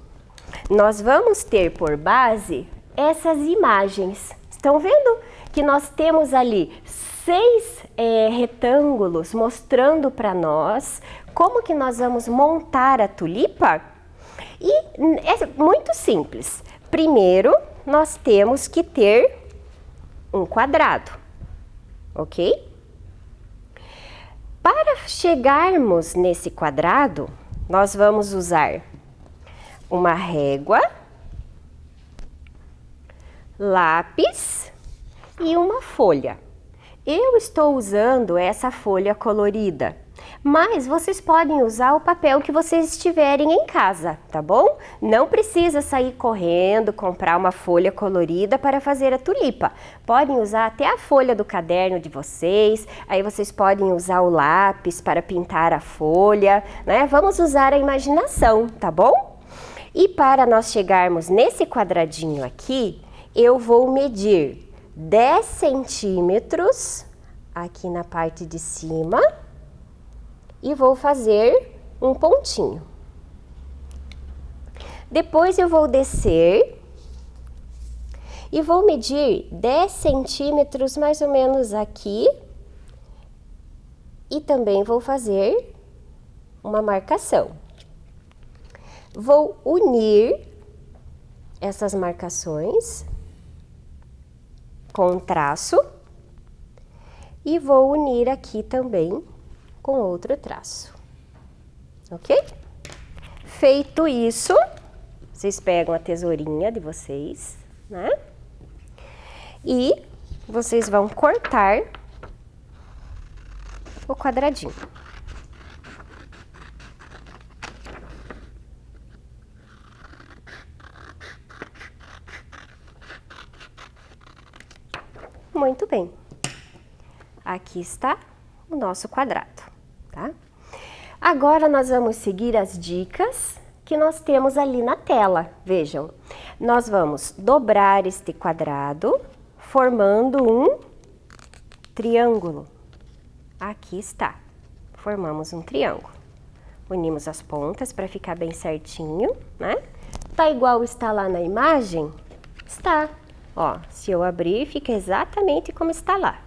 nós vamos ter por base essas imagens. Estão vendo que nós temos ali 6 retângulos mostrando para nós como que nós vamos montar a tulipa? E é muito simples. Primeiro, nós temos que ter um quadrado, ok? Para chegarmos nesse quadrado, nós vamos usar uma régua, lápis e uma folha. Eu estou usando essa folha colorida, mas vocês podem usar o papel que vocês tiverem em casa, tá bom? Não precisa sair correndo, comprar uma folha colorida para fazer a tulipa. Podem usar até a folha do caderno de vocês, aí vocês podem usar o lápis para pintar a folha, né? Vamos usar a imaginação, tá bom? E para nós chegarmos nesse quadradinho aqui, eu vou medir 10 centímetros aqui na parte de cima e vou fazer um pontinho. Depois eu vou descer e vou medir 10 centímetros mais ou menos aqui e também vou fazer uma marcação. Vou unir essas marcações com um traço e vou unir aqui também com outro traço, ok? Feito isso, vocês pegam a tesourinha de vocês, né? E vocês vão cortar o quadradinho. Muito bem. Aqui está o nosso quadrado, tá? Agora nós vamos seguir as dicas que nós temos ali na tela. Vejam, nós vamos dobrar este quadrado formando um triângulo. Aqui está. Formamos um triângulo. Unimos as pontas para ficar bem certinho, né? Tá igual está lá na imagem? Está. Ó, se eu abrir, fica exatamente como está lá,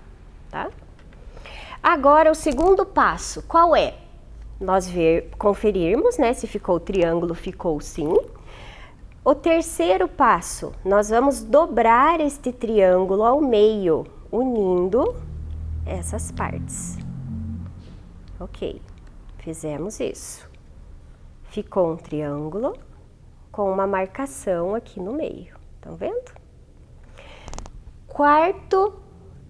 tá? Agora, o segundo passo, qual é? Nós conferirmos, né, se ficou o triângulo, ficou sim. O terceiro passo, nós vamos dobrar este triângulo ao meio, unindo essas partes. Ok, fizemos isso. Ficou um triângulo com uma marcação aqui no meio, estão vendo? Quarto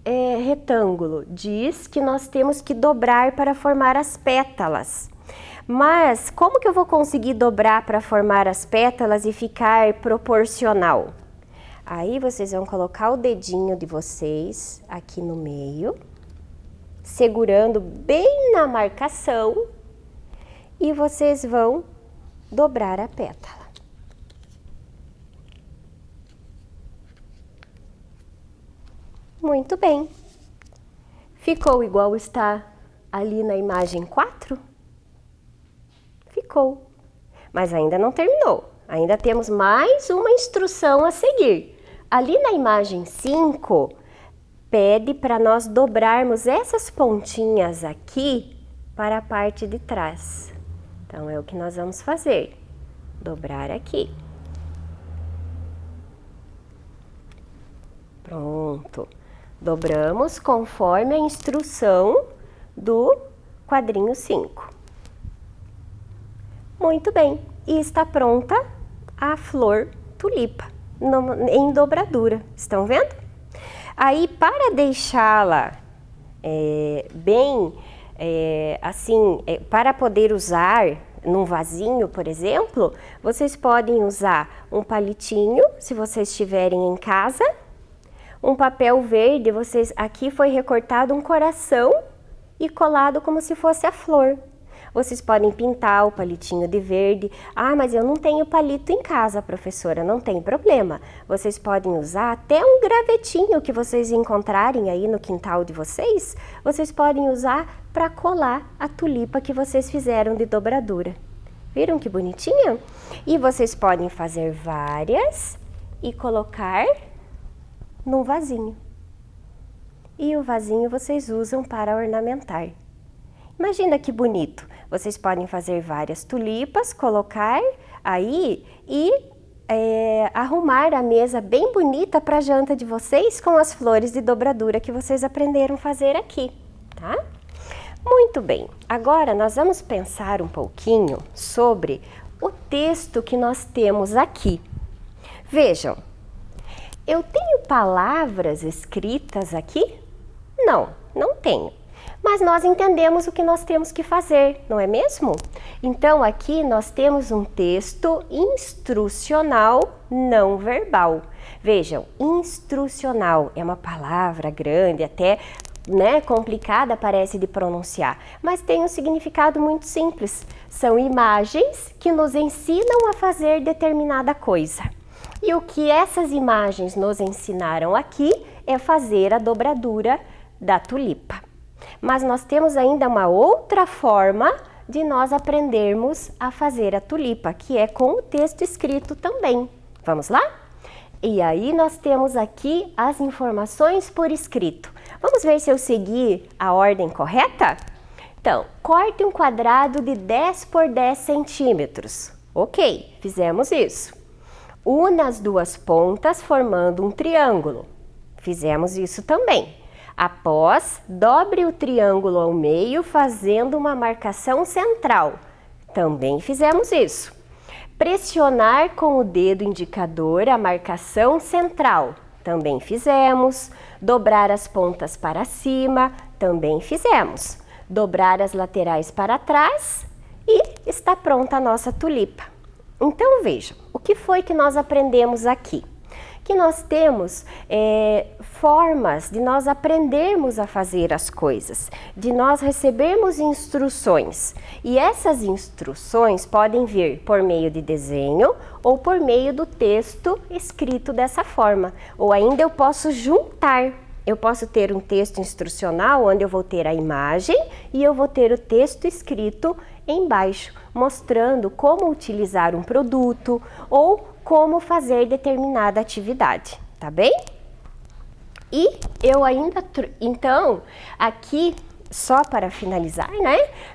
retângulo diz que nós temos que dobrar para formar as pétalas. Mas como que eu vou conseguir dobrar para formar as pétalas e ficar proporcional? Aí vocês vão colocar o dedinho de vocês aqui no meio, segurando bem na marcação, e vocês vão dobrar a pétala. Muito bem. Ficou igual está ali na imagem 4? Ficou. Mas ainda não terminou. Ainda temos mais uma instrução a seguir. Ali na imagem 5, pede para nós dobrarmos essas pontinhas aqui para a parte de trás. Então, é o que nós vamos fazer. Dobrar aqui. Pronto. Dobramos conforme a instrução do quadrinho 5. Muito bem, e está pronta a flor tulipa em dobradura, estão vendo? Aí, para deixá-la para poder usar num vasinho, por exemplo, vocês podem usar um palitinho, se vocês tiverem em casa. Um papel verde, aqui foi recortado um coração e colado como se fosse a flor. Vocês podem pintar o palitinho de verde. Ah, mas eu não tenho palito em casa, professora. Não tem problema. Vocês podem usar até um gravetinho que vocês encontrarem aí no quintal de vocês. Vocês podem usar para colar a tulipa que vocês fizeram de dobradura. Viram que bonitinha? E vocês podem fazer várias e colocar num vasinho. E o vasinho vocês usam para ornamentar. Imagina que bonito! Vocês podem fazer várias tulipas, colocar aí e arrumar a mesa bem bonita para a janta de vocês com as flores de dobradura que vocês aprenderam a fazer aqui, tá? Muito bem, agora nós vamos pensar um pouquinho sobre o texto que nós temos aqui. Vejam, eu tenho palavras escritas aqui? Não, não tenho. Mas nós entendemos o que nós temos que fazer, não é mesmo? Então aqui nós temos um texto instrucional não verbal. Vejam, instrucional é uma palavra grande, até complicada parece de pronunciar, mas tem um significado muito simples. São imagens que nos ensinam a fazer determinada coisa. E o que essas imagens nos ensinaram aqui é fazer a dobradura da tulipa. Mas nós temos ainda uma outra forma de nós aprendermos a fazer a tulipa, que é com o texto escrito também. Vamos lá? E aí nós temos aqui as informações por escrito. Vamos ver se eu segui a ordem correta? Então, corte um quadrado de 10 por 10 centímetros. Ok, fizemos isso. Una as duas pontas formando um triângulo. Fizemos isso também. Após, dobre o triângulo ao meio fazendo uma marcação central. Também fizemos isso. Pressionar com o dedo indicador a marcação central. Também fizemos. Dobrar as pontas para cima. Também fizemos. Dobrar as laterais para trás e está pronta a nossa tulipa. Então vejam, o que foi que nós aprendemos aqui? Que nós temos formas de nós aprendermos a fazer as coisas, de nós recebermos instruções. E essas instruções podem vir por meio de desenho ou por meio do texto escrito dessa forma. Ou ainda eu posso juntar. Eu posso ter um texto instrucional onde eu vou ter a imagem e eu vou ter o texto escrito embaixo, mostrando como utilizar um produto ou como fazer determinada atividade, tá bem? E eu ainda, então, aqui, só para finalizar,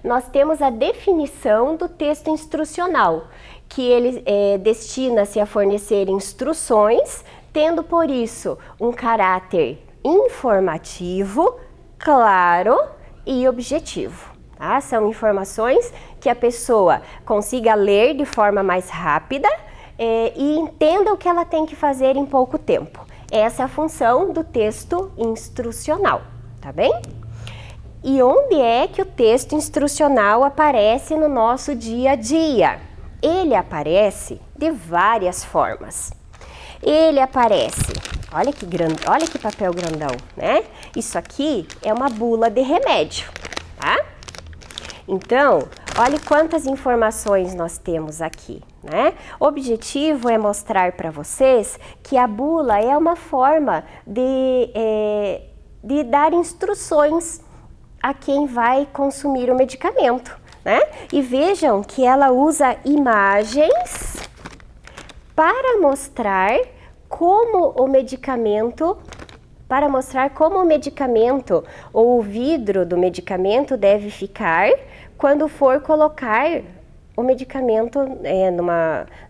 nós temos a definição do texto instrucional, que ele destina-se a fornecer instruções, tendo por isso um caráter informativo, claro e objetivo. Tá? São informações que a pessoa consiga ler de forma mais rápida e entenda o que ela tem que fazer em pouco tempo. Essa é a função do texto instrucional, tá bem? E onde é que o texto instrucional aparece no nosso dia a dia? Ele aparece de várias formas. Ele aparece, olha que papel grandão, né? Isso aqui é uma bula de remédio, tá? Então, olha quantas informações nós temos aqui, né? O objetivo é mostrar para vocês que a bula é uma forma de dar instruções a quem vai consumir o medicamento, né? E vejam que ela usa imagens para mostrar como o medicamento ou o vidro do medicamento deve ficar quando for colocar o medicamento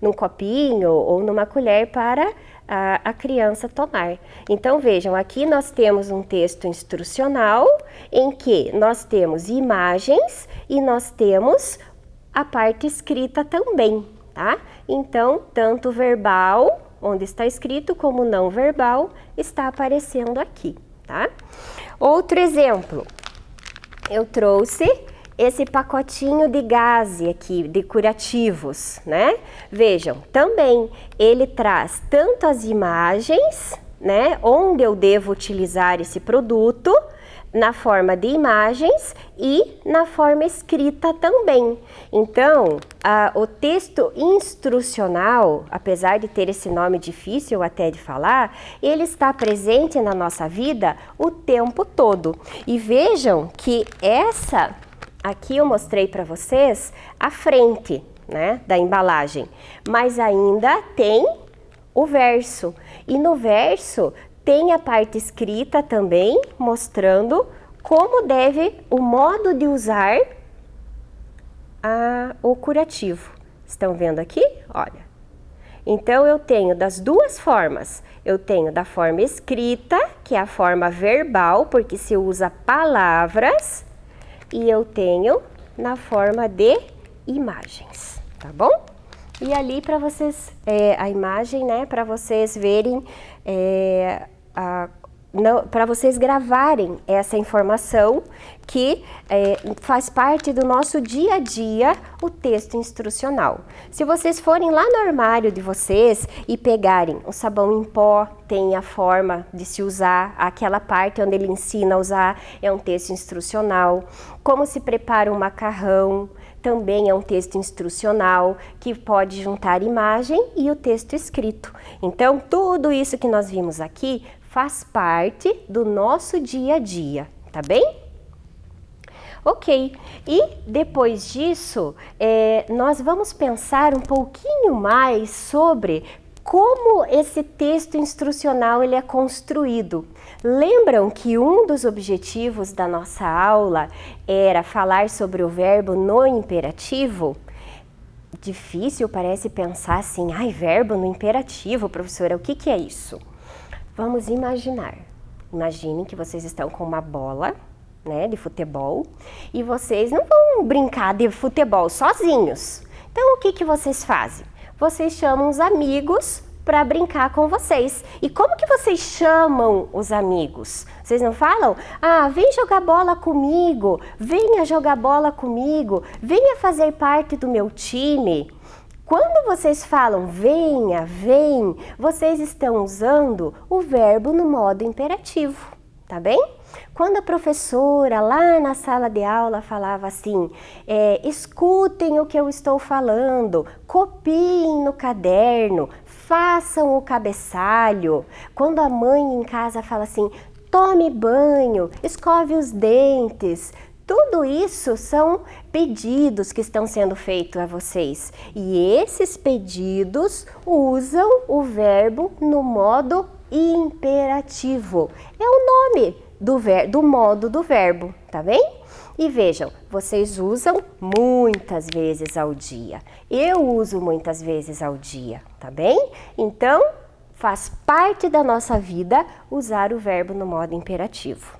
num copinho ou numa colher para a criança tomar. Então vejam, aqui nós temos um texto instrucional em que nós temos imagens e nós temos a parte escrita também, tá? Então, tanto verbal, onde está escrito, como não verbal, está aparecendo aqui, tá? Outro exemplo, eu trouxe esse pacotinho de gaze aqui, de curativos, né? Vejam, também ele traz tanto as imagens, né? Onde eu devo utilizar esse produto, na forma de imagens e na forma escrita também. Então, o texto instrucional, apesar de ter esse nome difícil até de falar, ele está presente na nossa vida o tempo todo. E vejam que essa aqui eu mostrei para vocês a frente, né, da embalagem, mas ainda tem o verso. E no verso tem a parte escrita também, mostrando como deve o modo de usar o curativo. Estão vendo aqui? Olha. Então, eu tenho das duas formas. Eu tenho da forma escrita, que é a forma verbal, porque se usa palavras, e eu tenho na forma de imagens, tá bom? E ali para vocês, a imagem, né, para vocês verem, para vocês gravarem essa informação que faz parte do nosso dia a dia, o texto instrucional. Se vocês forem lá no armário de vocês e pegarem o sabão em pó, tem a forma de se usar, aquela parte onde ele ensina a usar é um texto instrucional. Como se prepara um macarrão, também é um texto instrucional que pode juntar imagem e o texto escrito. Então, tudo isso que nós vimos aqui faz parte do nosso dia a dia, tá bem? Ok, e depois disso, nós vamos pensar um pouquinho mais sobre como esse texto instrucional ele é construído. Lembram que um dos objetivos da nossa aula era falar sobre o verbo no imperativo? Difícil parece pensar assim, ai, verbo no imperativo, professora, o que é isso? Vamos imaginar. Imaginem que vocês estão com uma bola, né, de futebol, e vocês não vão brincar de futebol sozinhos. Então, o que vocês fazem? Vocês chamam os amigos para brincar com vocês. E como que vocês chamam os amigos? Vocês não falam? Ah, vem jogar bola comigo, venha jogar bola comigo, venha fazer parte do meu time. Quando vocês falam venha, vem, vocês estão usando o verbo no modo imperativo, tá bem? Quando a professora lá na sala de aula falava assim, escutem o que eu estou falando, copiem no caderno, façam o cabeçalho. Quando a mãe em casa fala assim, tome banho, escove os dentes, tudo isso são pedidos que estão sendo feitos a vocês. E esses pedidos usam o verbo no modo imperativo. É o nome do modo do verbo, tá bem? E vejam, vocês usam muitas vezes ao dia. Eu uso muitas vezes ao dia, tá bem? Então, faz parte da nossa vida usar o verbo no modo imperativo.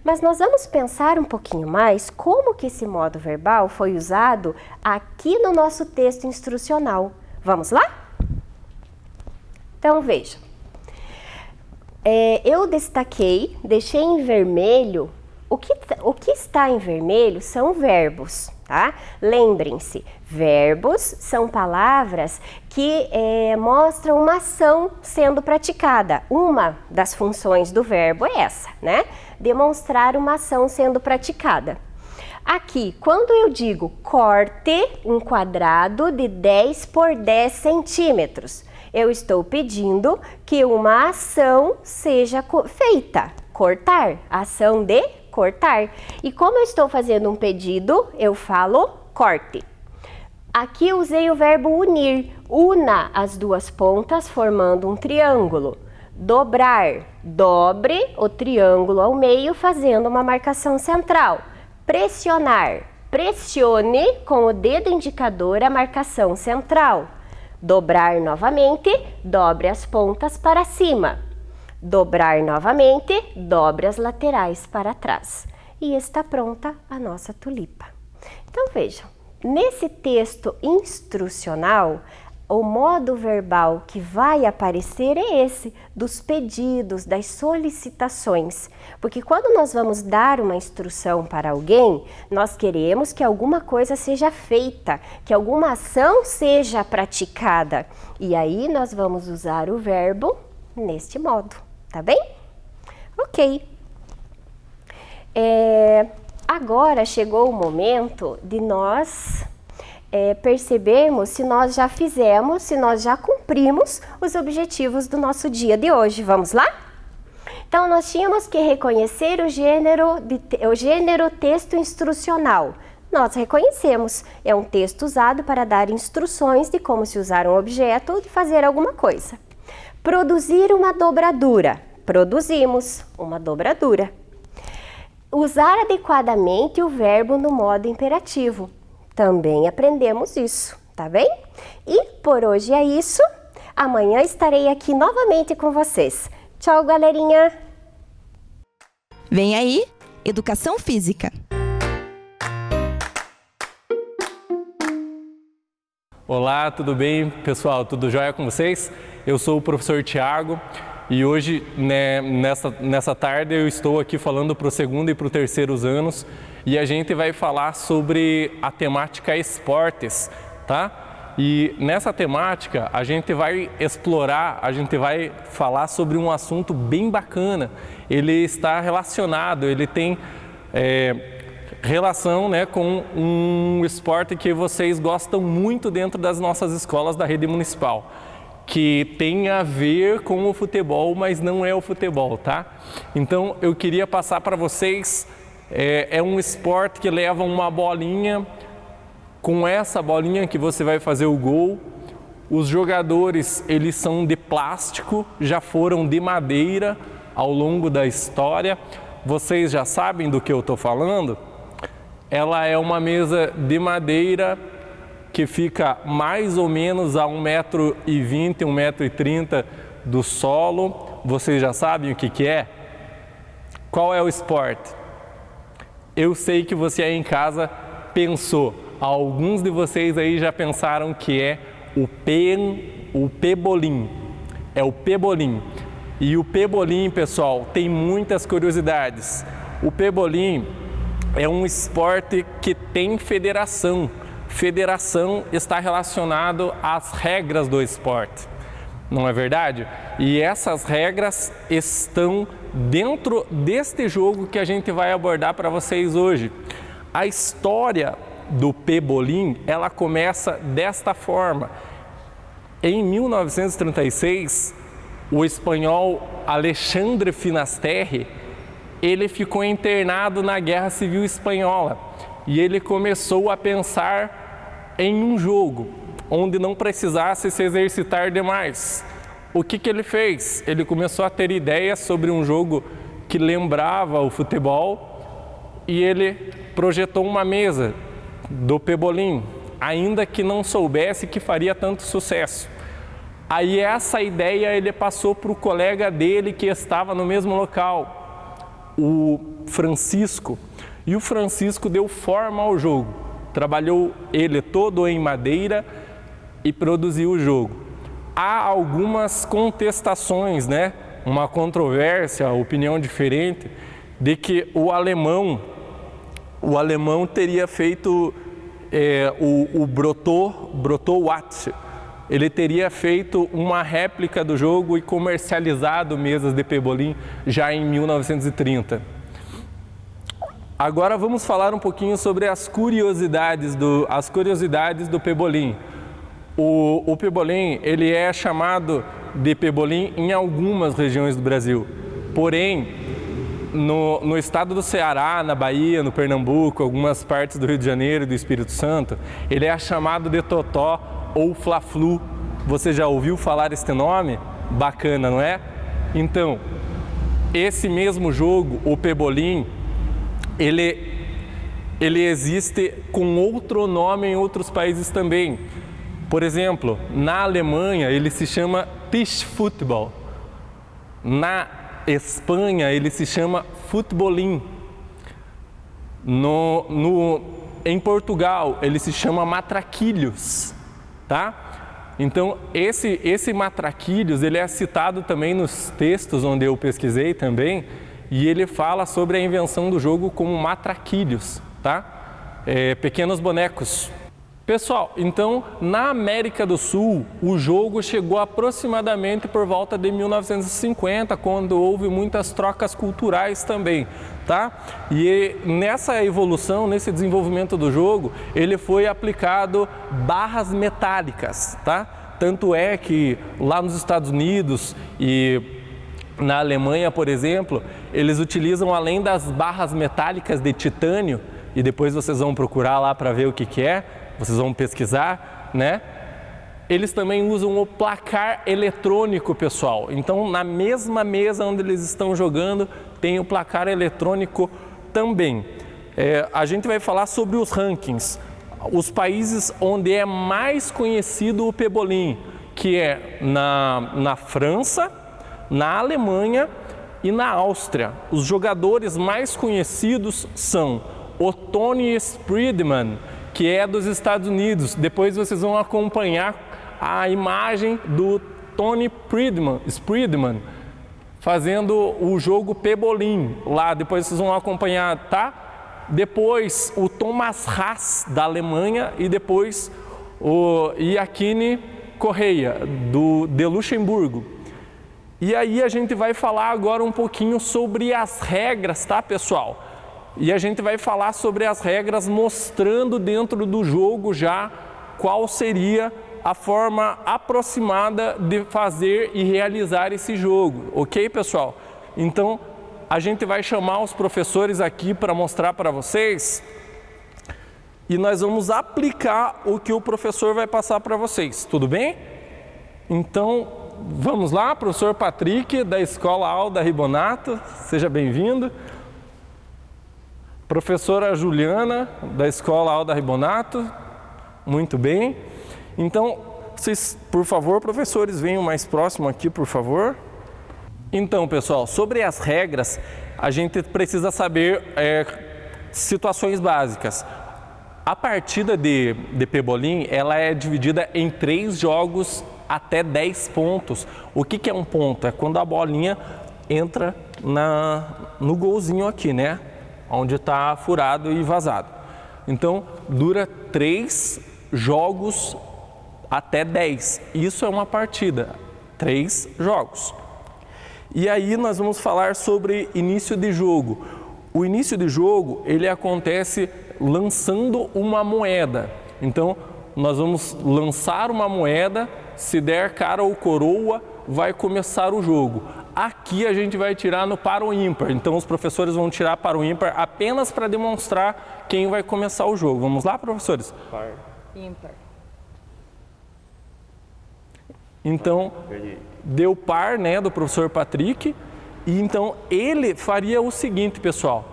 Mas nós vamos pensar um pouquinho mais como que esse modo verbal foi usado aqui no nosso texto instrucional. Vamos lá? Então, vejam. Eu deixei em vermelho, o que está em vermelho são verbos, tá? Lembrem-se, verbos são palavras que mostram uma ação sendo praticada. Uma das funções do verbo é essa, né? Demonstrar uma ação sendo praticada. Aqui, quando eu digo corte um quadrado de 10 por 10 centímetros, eu estou pedindo que uma ação seja feita, cortar, ação de cortar. E como eu estou fazendo um pedido, eu falo corte. Aqui eu usei o verbo unir, una as duas pontas formando um triângulo. Dobrar, dobre o triângulo ao meio fazendo uma marcação central. Pressionar, pressione com o dedo indicador a marcação central. Dobrar novamente, dobre as pontas para cima. Dobrar novamente, dobre as laterais para trás. E está pronta a nossa tulipa. Então vejam, nesse texto instrucional, o modo verbal que vai aparecer é esse, dos pedidos, das solicitações. Porque quando nós vamos dar uma instrução para alguém, nós queremos que alguma coisa seja feita, que alguma ação seja praticada. E aí nós vamos usar o verbo neste modo, tá bem? Ok. Agora chegou o momento de nós percebermos se nós já fizemos, se nós já cumprimos os objetivos do nosso dia de hoje. Vamos lá? Então, nós tínhamos que reconhecer o gênero texto instrucional. Nós reconhecemos, é um texto usado para dar instruções de como se usar um objeto ou de fazer alguma coisa. Produzir uma dobradura. Produzimos uma dobradura. Usar adequadamente o verbo no modo imperativo. Também aprendemos isso, tá bem? E por hoje é isso. Amanhã estarei aqui novamente com vocês. Tchau, galerinha! Vem aí, Educação Física. Olá, tudo bem, pessoal? Tudo jóia com vocês? Eu sou o professor Tiago e hoje, nessa tarde, eu estou aqui falando para o segundo e para o terceiros anos e a gente vai falar sobre a temática esportes, tá? E nessa temática a gente vai explorar, a gente vai falar sobre um assunto bem bacana. Ele está relacionado, ele tem relação, né, com um esporte que vocês gostam muito dentro das nossas escolas da rede municipal, que tem a ver com o futebol, mas não é o futebol, tá? Então eu queria passar para vocês, é um esporte que leva uma bolinha, com essa bolinha que você vai fazer o gol. Os jogadores, eles são de plástico, já foram de madeira ao longo da história. Vocês já sabem do que eu estou falando? Ela é uma mesa de madeira que fica mais ou menos a 1,20 m, 1,30 m do solo. Vocês já sabem o que é? Qual é o esporte? Eu sei que você aí em casa pensou. Alguns de vocês aí já pensaram que é o pebolim. É o pebolim. E o pebolim, pessoal, tem muitas curiosidades. O pebolim é um esporte que tem federação. Federação está relacionado às regras do esporte, não é verdade? E essas regras estão dentro deste jogo que a gente vai abordar para vocês hoje. A história do pebolim, ela começa desta forma. Em 1936, o espanhol Alexandre Finisterre, ele ficou internado na Guerra Civil Espanhola e ele começou a pensar em um jogo onde não precisasse se exercitar demais. O que ele fez? Ele começou a ter ideias sobre um jogo que lembrava o futebol e ele projetou uma mesa do pebolim, ainda que não soubesse que faria tanto sucesso. Aí essa ideia ele passou para o colega dele que estava no mesmo local, o Francisco. E o Francisco deu forma ao jogo, trabalhou ele todo em madeira e produziu o jogo. Há algumas contestações, né? Uma controvérsia, opinião diferente, de que o alemão teria feito o Brotowatz. Ele teria feito uma réplica do jogo e comercializado mesas de pebolim já em 1930. Agora vamos falar um pouquinho sobre as curiosidades do pebolim. O pebolim, ele é chamado de pebolim em algumas regiões do Brasil. Porém, no estado do Ceará, na Bahia, no Pernambuco, algumas partes do Rio de Janeiro e do Espírito Santo, ele é chamado de totó ou fla-flu. Você já ouviu falar este nome? Bacana, não é? Então, esse mesmo jogo, o pebolim, ele existe com outro nome em outros países também. Por exemplo, na Alemanha ele se chama Tischfußball. Na Espanha ele se chama futebolim. Em Portugal ele se chama matraquilhos, tá? Então esse matraquilhos ele é citado também nos textos onde eu pesquisei também, e ele fala sobre a invenção do jogo como matraquilhos, tá? Pequenos bonecos. Pessoal, então na América do Sul o jogo chegou aproximadamente por volta de 1950, quando houve muitas trocas culturais também, tá? E nessa evolução, nesse desenvolvimento do jogo, ele foi aplicado barras metálicas, tá? Tanto é que lá nos Estados Unidos e na Alemanha, por exemplo, eles utilizam, além das barras metálicas de titânio, e depois vocês vão procurar lá para ver o que é, vocês vão pesquisar, né? Eles também usam o placar eletrônico, pessoal. Então, na mesma mesa onde eles estão jogando, tem o placar eletrônico também. A gente vai falar sobre os rankings. Os países onde é mais conhecido o pebolim, que é na França, na Alemanha e na Áustria. Os jogadores mais conhecidos são o Tony Spreadman, que é dos Estados Unidos. Depois vocês vão acompanhar a imagem do Tony Spreadman fazendo o jogo pebolim lá. Depois vocês vão acompanhar, tá? Depois o Thomas Haas, da Alemanha, e depois o Iachini Correia, de Luxemburgo. E aí a gente vai falar agora um pouquinho sobre as regras, tá, pessoal? E a gente vai falar sobre as regras, mostrando dentro do jogo já qual seria a forma aproximada de fazer e realizar esse jogo, ok, pessoal? Então, a gente vai chamar os professores aqui para mostrar para vocês e nós vamos aplicar o que o professor vai passar para vocês, tudo bem? Então, vamos lá, professor Patrick, da Escola Alda Ribonato, seja bem-vindo. Professora Juliana, da Escola Alda Ribonato, muito bem. Então, vocês, por favor, professores, venham mais próximo aqui, por favor. Então, pessoal, sobre as regras, a gente precisa saber situações básicas. A partida de pebolim, ela é dividida em 3 jogos até 10 pontos. O que é um ponto? É quando a bolinha entra no golzinho aqui, né? Onde está furado e vazado. Então, dura 3 jogos até 10. Isso é uma partida, 3 jogos. E aí nós vamos falar sobre início de jogo. O início de jogo, ele acontece lançando uma moeda. Então, nós vamos lançar uma moeda, se der cara ou coroa, vai começar o jogo. Aqui a gente vai tirar no par ou ímpar, então os professores vão tirar par ou ímpar apenas para demonstrar quem vai começar o jogo. Vamos lá, professores? Par. Ímpar. Então, deu par, né, do professor Patrick, e então ele faria o seguinte, pessoal,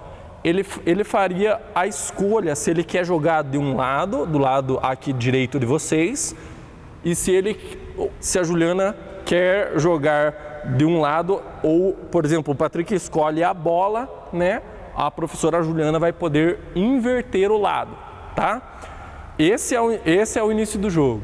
ele faria a escolha se ele quer jogar de um lado, do lado aqui direito de vocês, e se a Juliana quer jogar de um lado, ou, por exemplo, o Patrick escolhe a bola, né? A professora Juliana vai poder inverter o lado, tá? Esse é o início do jogo.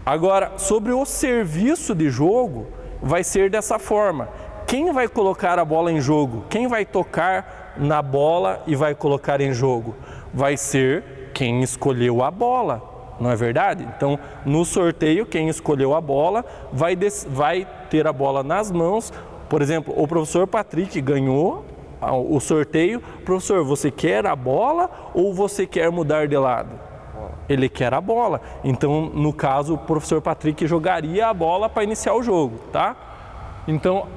Agora, sobre o serviço de jogo, vai ser dessa forma. Quem vai colocar a bola em jogo? Quem vai tocar na bola e vai colocar em jogo? Vai ser quem escolheu a bola. Não é verdade? Então, no sorteio, quem escolheu a bola vai ter a bola nas mãos. Por exemplo, o professor Patrick ganhou o sorteio. Professor, você quer a bola ou você quer mudar de lado? Ele quer a bola. Então, no caso, o professor Patrick jogaria a bola para iniciar o jogo, tá? Então,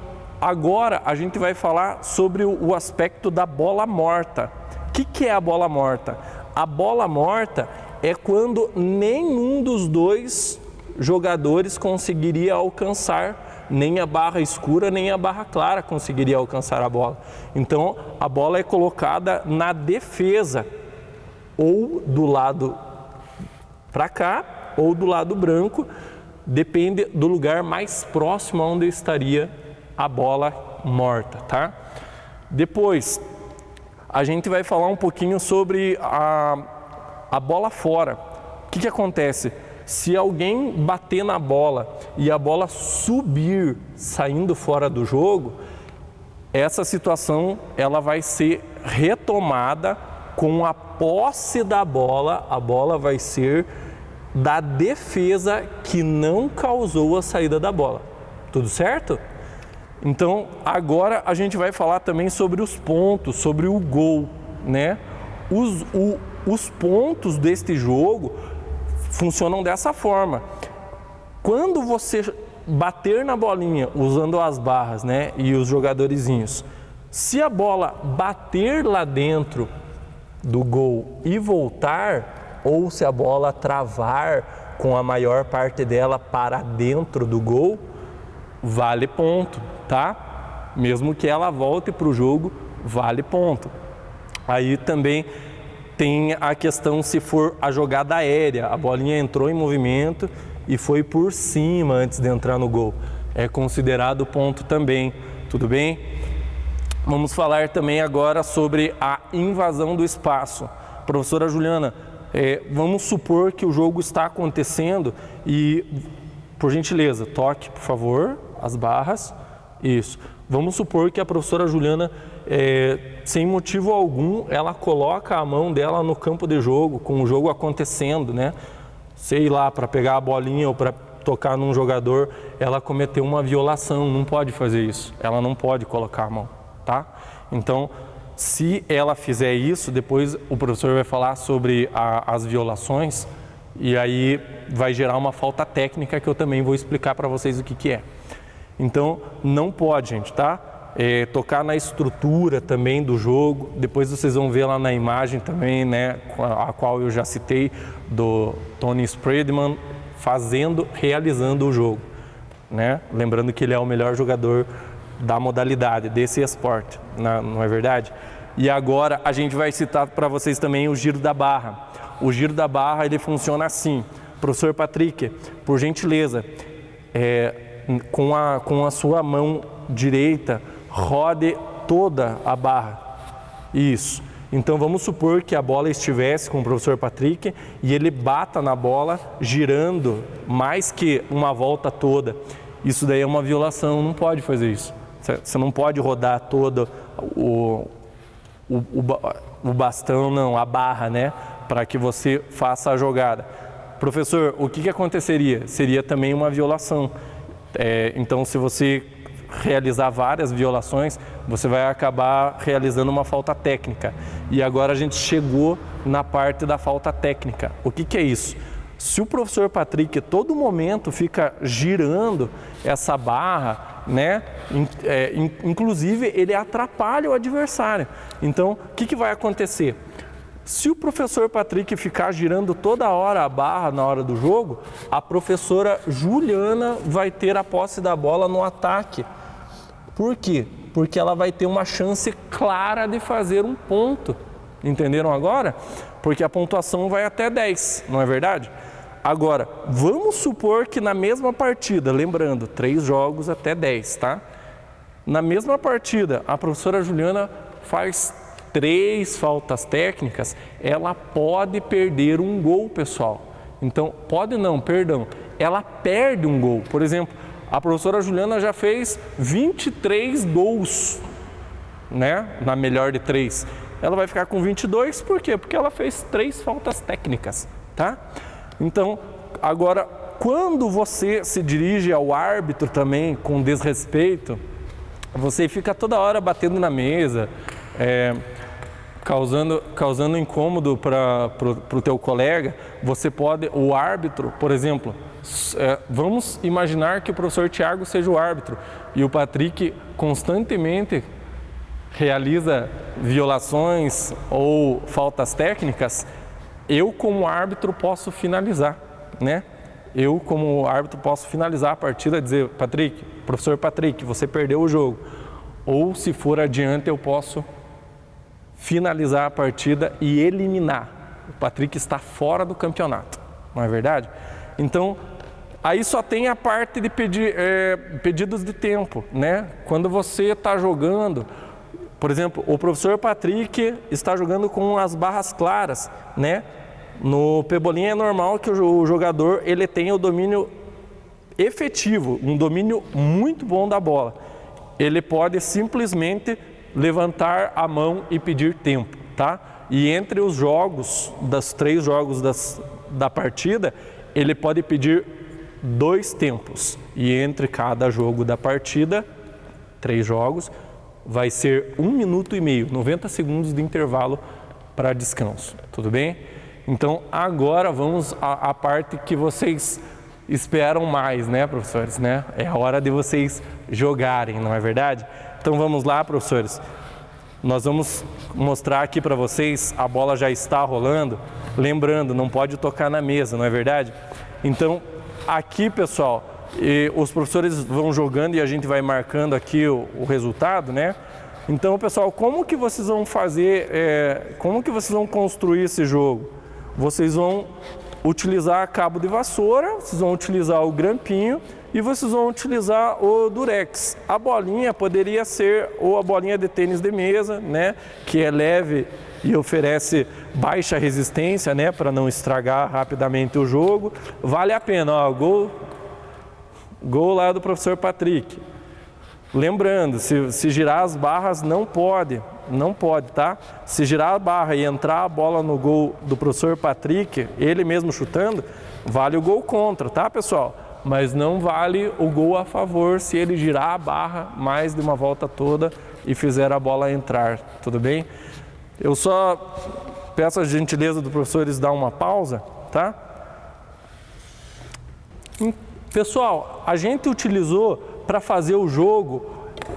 agora a gente vai falar sobre o aspecto da bola morta. O que é a bola morta? A bola morta é quando nenhum dos 2 jogadores conseguiria alcançar, nem a barra escura, nem a barra clara conseguiria alcançar a bola. Então, a bola é colocada na defesa, ou do lado para cá, ou do lado branco, depende do lugar mais próximo onde estaria a bola morta, tá? Depois, a gente vai falar um pouquinho sobre a bola fora. O que acontece? Se alguém bater na bola e a bola subir saindo fora do jogo, essa situação ela vai ser retomada com a posse da bola. A bola vai ser da defesa que não causou a saída da bola. Tudo certo? Então, agora a gente vai falar também sobre os pontos, sobre o gol, né? Os pontos deste jogo funcionam dessa forma. Quando você bater na bolinha usando as barras, né, e os jogadorzinhos, se a bola bater lá dentro do gol e voltar, ou se a bola travar com a maior parte dela para dentro do gol, vale ponto, tá? Mesmo que ela volte para o jogo, vale ponto. Aí também tem a questão se for a jogada aérea, a bolinha entrou em movimento e foi por cima antes de entrar no gol. É considerado ponto também, tudo bem? Vamos falar também agora sobre a invasão do espaço. Professora Juliana, vamos supor que o jogo está acontecendo e, por gentileza, toque, por favor, as barras. Isso. Vamos supor que a professora Juliana, sem motivo algum, ela coloca a mão dela no campo de jogo, com o jogo acontecendo, né? Sei lá, para pegar a bolinha ou para tocar num jogador, ela cometeu uma violação, não pode fazer isso. Ela não pode colocar a mão, tá? Então, se ela fizer isso, depois o professor vai falar sobre as violações e aí vai gerar uma falta técnica que eu também vou explicar para vocês o que é. Então, não pode, gente, tá? Tocar na estrutura também do jogo, depois vocês vão ver lá na imagem também, né, a qual eu já citei, do Tony Spredman realizando o jogo, né? Lembrando que ele é o melhor jogador da modalidade, desse esporte, não é verdade? E agora a gente vai citar para vocês também o giro da barra. O giro da barra, ele funciona assim. Professor Patrick, por gentileza, com a sua mão direita, rode toda a barra. Isso. Então vamos supor que a bola estivesse com o professor Patrick e ele bata na bola girando mais que uma volta toda. Isso daí é uma violação, não pode fazer isso. Você não pode rodar todo o bastão, não, a barra, né? Para que você faça a jogada. Professor, o que aconteceria? Seria também uma violação. Então, se você realizar várias violações, você vai acabar realizando uma falta técnica. E agora a gente chegou na parte da falta técnica. O que é isso? Se o professor Patrick todo momento fica girando essa barra, né? Inclusive ele atrapalha o adversário. Então, o que vai acontecer? Se o professor Patrick ficar girando toda hora a barra na hora do jogo, a professora Juliana vai ter a posse da bola no ataque. Por quê? Porque ela vai ter uma chance clara de fazer um ponto. Entenderam agora? Porque a pontuação vai até 10, não é verdade? Agora, vamos supor que na mesma partida, lembrando, 3 jogos até 10, tá? Na mesma partida, a professora Juliana faz 3 faltas técnicas, ela pode perder um gol, pessoal. Então, pode não, perdão, ela perde um gol. Por exemplo, a professora Juliana já fez 23 gols, né? Na melhor de 3. Ela vai ficar com 22, por quê? Porque ela fez 3 faltas técnicas, tá? Então, agora, quando você se dirige ao árbitro também com desrespeito, você fica toda hora batendo na mesa, causando incômodo para o teu colega. Você pode, o árbitro, por exemplo, vamos imaginar que o professor Tiago seja o árbitro e o Patrick constantemente realiza violações ou faltas técnicas. Eu, como árbitro, posso finalizar, né? Eu, como árbitro, posso finalizar a partida e dizer, Patrick, professor Patrick, você perdeu o jogo. Ou, se for adiante, eu posso finalizar a partida e eliminar. O Patrick está fora do campeonato, não é verdade? Então, aí só tem a parte de pedidos de tempo, né? Quando você está jogando, por exemplo, o professor Patrick está jogando com as barras claras, né? No pebolinha é normal que o jogador ele tenha o domínio efetivo, um domínio muito bom da bola. Ele pode simplesmente levantar a mão e pedir tempo, tá? E entre os jogos, dos 3 jogos da partida, ele pode pedir 2 tempos. E entre cada jogo da partida, 3 jogos, vai ser 1 minuto e meio, 90 segundos de intervalo para descanso. Tudo bem? Então, agora vamos à parte que vocês esperam mais, né, professores? Né? É a hora de vocês jogarem, não é verdade? Então, vamos lá, professores. Nós vamos mostrar aqui para vocês, a bola já está rolando. Lembrando, não pode tocar na mesa, não é verdade? Então, aqui, pessoal, os professores vão jogando e a gente vai marcando aqui o resultado, né? Então, pessoal, como que vocês vão fazer, como que vocês vão construir esse jogo? Vocês vão utilizar cabo de vassoura, vocês vão utilizar o grampinho e vocês vão utilizar o durex. A bolinha poderia ser ou a bolinha de tênis de mesa, né, que é leve e oferece baixa resistência, né, para não estragar rapidamente o jogo. Vale a pena, ó, gol lá do professor Patrick. Lembrando, se girar as barras não pode, tá? Se girar a barra e entrar a bola no gol do professor Patrick, ele mesmo chutando, vale o gol contra, tá, pessoal? Mas não vale o gol a favor se ele girar a barra mais de uma volta toda e fizer a bola entrar, tudo bem? Eu só peço a gentileza dos professores dar uma pausa, tá? Pessoal, a gente utilizou para fazer o jogo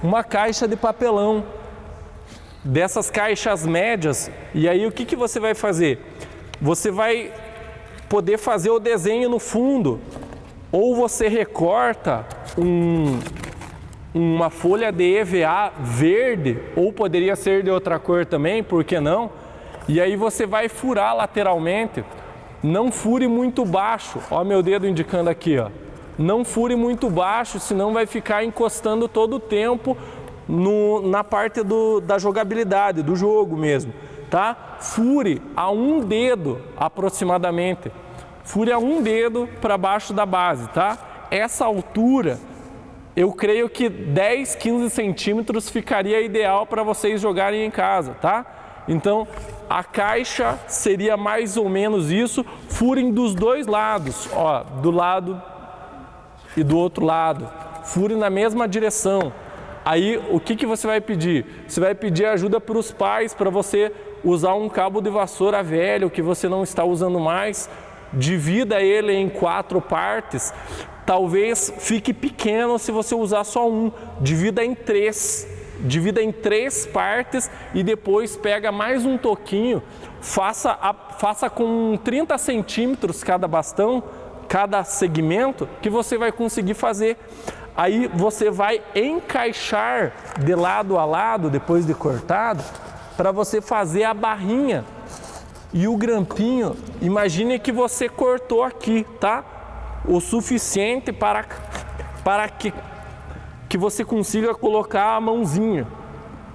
uma caixa de papelão, dessas caixas médias, e aí o que você vai fazer? Você vai poder fazer o desenho no fundo, ou você recorta uma folha de EVA verde, ou poderia ser de outra cor também, por que não? E aí você vai furar lateralmente, não fure muito baixo, ó meu dedo indicando aqui, ó. Não fure muito baixo, senão vai ficar encostando todo o tempo na parte da jogabilidade, do jogo mesmo, tá? Fure a 1 dedo aproximadamente, fure a 1 dedo para baixo da base, tá? Essa altura, eu creio que 10, 15 centímetros ficaria ideal para vocês jogarem em casa, tá? Então, a caixa seria mais ou menos isso, furem dos 2 lados, ó, do lado e do outro lado, fure na mesma direção. Aí o que você vai pedir? Você vai pedir ajuda para os pais, para você usar um cabo de vassoura velho que você não está usando mais, divida ele em 4 partes, talvez fique pequeno se você usar só um, divida em 3 partes e depois pega mais um toquinho, faça com 30 centímetros cada bastão, cada segmento que você vai conseguir fazer. Aí você vai encaixar de lado a lado, depois de cortado, para você fazer a barrinha. E o grampinho, imagine que você cortou aqui, tá? O suficiente para que você consiga colocar a mãozinha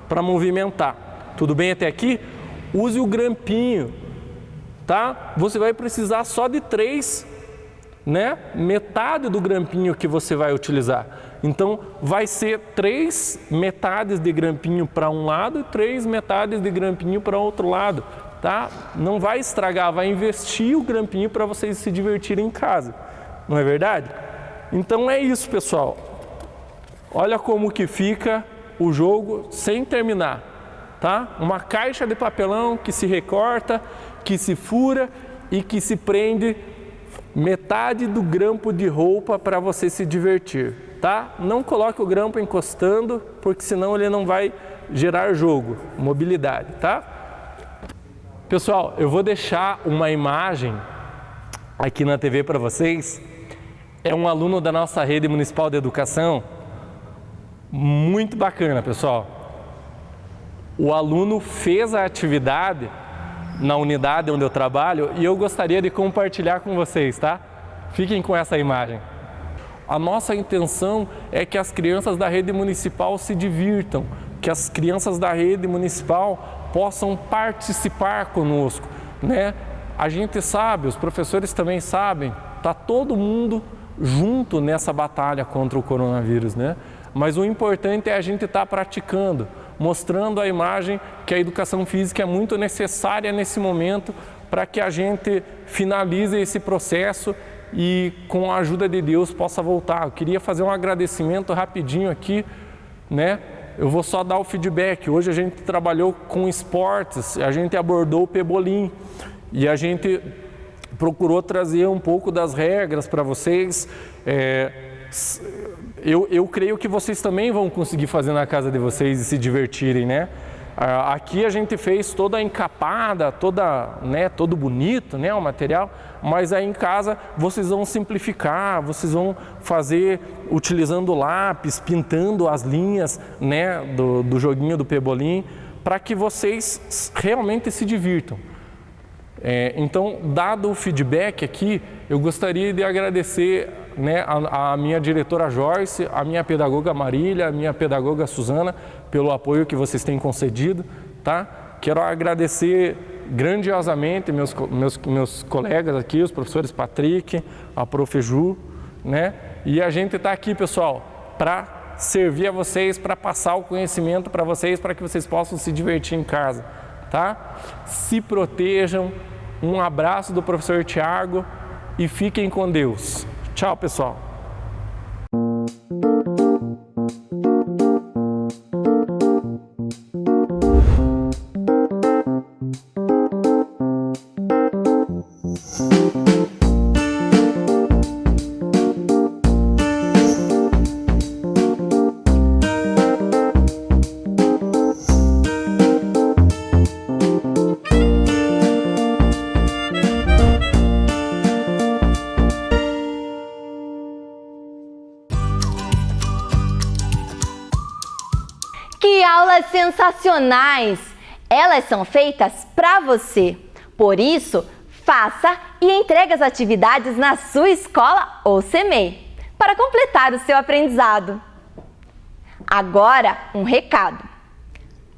para movimentar. Tudo bem até aqui? Use o grampinho, tá? Você vai precisar só de 3, né? Metade do grampinho que você vai utilizar. Então, vai ser 3 metades de grampinho para um lado e 3 metades de grampinho para o outro lado, tá? Não vai estragar, vai investir o grampinho para vocês se divertirem em casa, não é verdade? Então é isso, pessoal. Olha como que fica o jogo sem terminar, tá? Uma caixa de papelão que se recorta, que se fura e que se prende metade do grampo de roupa para você se divertir, tá? Não coloque o grampo encostando, porque senão ele não vai gerar jogo, mobilidade, tá? Pessoal, eu vou deixar uma imagem aqui na TV para vocês. É um aluno da nossa rede municipal de educação, muito bacana, pessoal. O aluno fez a atividade na unidade onde eu trabalho e eu gostaria de compartilhar com vocês, tá? Fiquem com essa imagem. A nossa intenção é que as crianças da rede municipal se divirtam, que as crianças da rede municipal possam participar conosco, né? A gente sabe, os professores também sabem, tá todo mundo junto nessa batalha contra o coronavírus, né? Mas o importante é a gente estar praticando, mostrando a imagem que a educação física é muito necessária nesse momento para que a gente finalize esse processo e com a ajuda de Deus possa voltar. Eu queria fazer um agradecimento rapidinho aqui, né? Eu vou só dar o feedback. Hoje a gente trabalhou com esportes, a gente abordou o pebolim e a gente procurou trazer um pouco das regras para vocês. Eu creio que vocês também vão conseguir fazer na casa de vocês e se divertirem, né? Aqui a gente fez toda encapada, todo bonito, né, o material, mas aí em casa vocês vão simplificar, vocês vão fazer utilizando lápis, pintando as linhas, né, do joguinho do pebolim, para que vocês realmente se divirtam. Então, dado o feedback aqui, eu gostaria de agradecer, né, a minha diretora Joyce, a minha pedagoga Marília, a minha pedagoga Suzana, pelo apoio que vocês têm concedido, tá? Quero agradecer grandiosamente meus colegas aqui, os professores Patrick, a Prof. Ju, né? E a gente está aqui, pessoal, para servir a vocês, para passar o conhecimento para vocês, para que vocês possam se divertir em casa, tá? Se protejam, um abraço do professor Tiago e fiquem com Deus. Tchau, pessoal. Que aulas sensacionais! Elas são feitas para você. Por isso, faça e entregue as atividades na sua escola ou CMEI, para completar o seu aprendizado. Agora, um recado.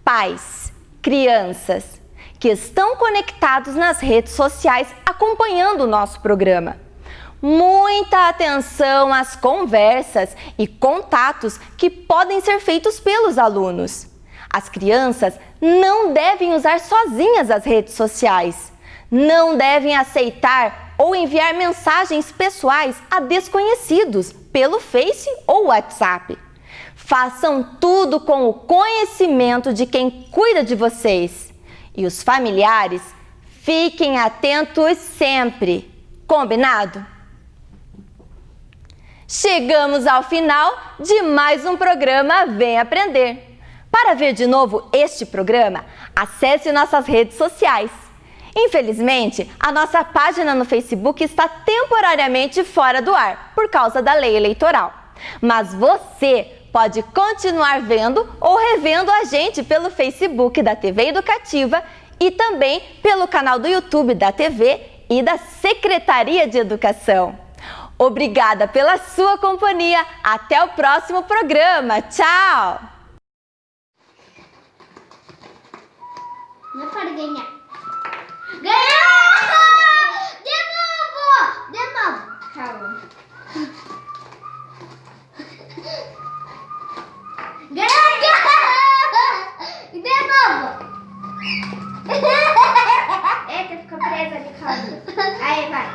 Pais, crianças que estão conectados nas redes sociais acompanhando o nosso programa. Muita atenção às conversas e contatos que podem ser feitos pelos alunos. As crianças não devem usar sozinhas as redes sociais. Não devem aceitar ou enviar mensagens pessoais a desconhecidos pelo Face ou WhatsApp. Façam tudo com o conhecimento de quem cuida de vocês. E os familiares, fiquem atentos sempre. Combinado? Chegamos ao final de mais um programa Vem Aprender. Para ver de novo este programa, acesse nossas redes sociais. Infelizmente, a nossa página no Facebook está temporariamente fora do ar, por causa da lei eleitoral. Mas você pode continuar vendo ou revendo a gente pelo Facebook da TV Educativa e também pelo canal do YouTube da TV e da Secretaria de Educação. Obrigada pela sua companhia. Até o próximo programa. Tchau! Não pode ganhar. Ganhou! De novo! De novo. Calma. Ganhou! De novo. Eita, ficou presa de calma. Aí, vai.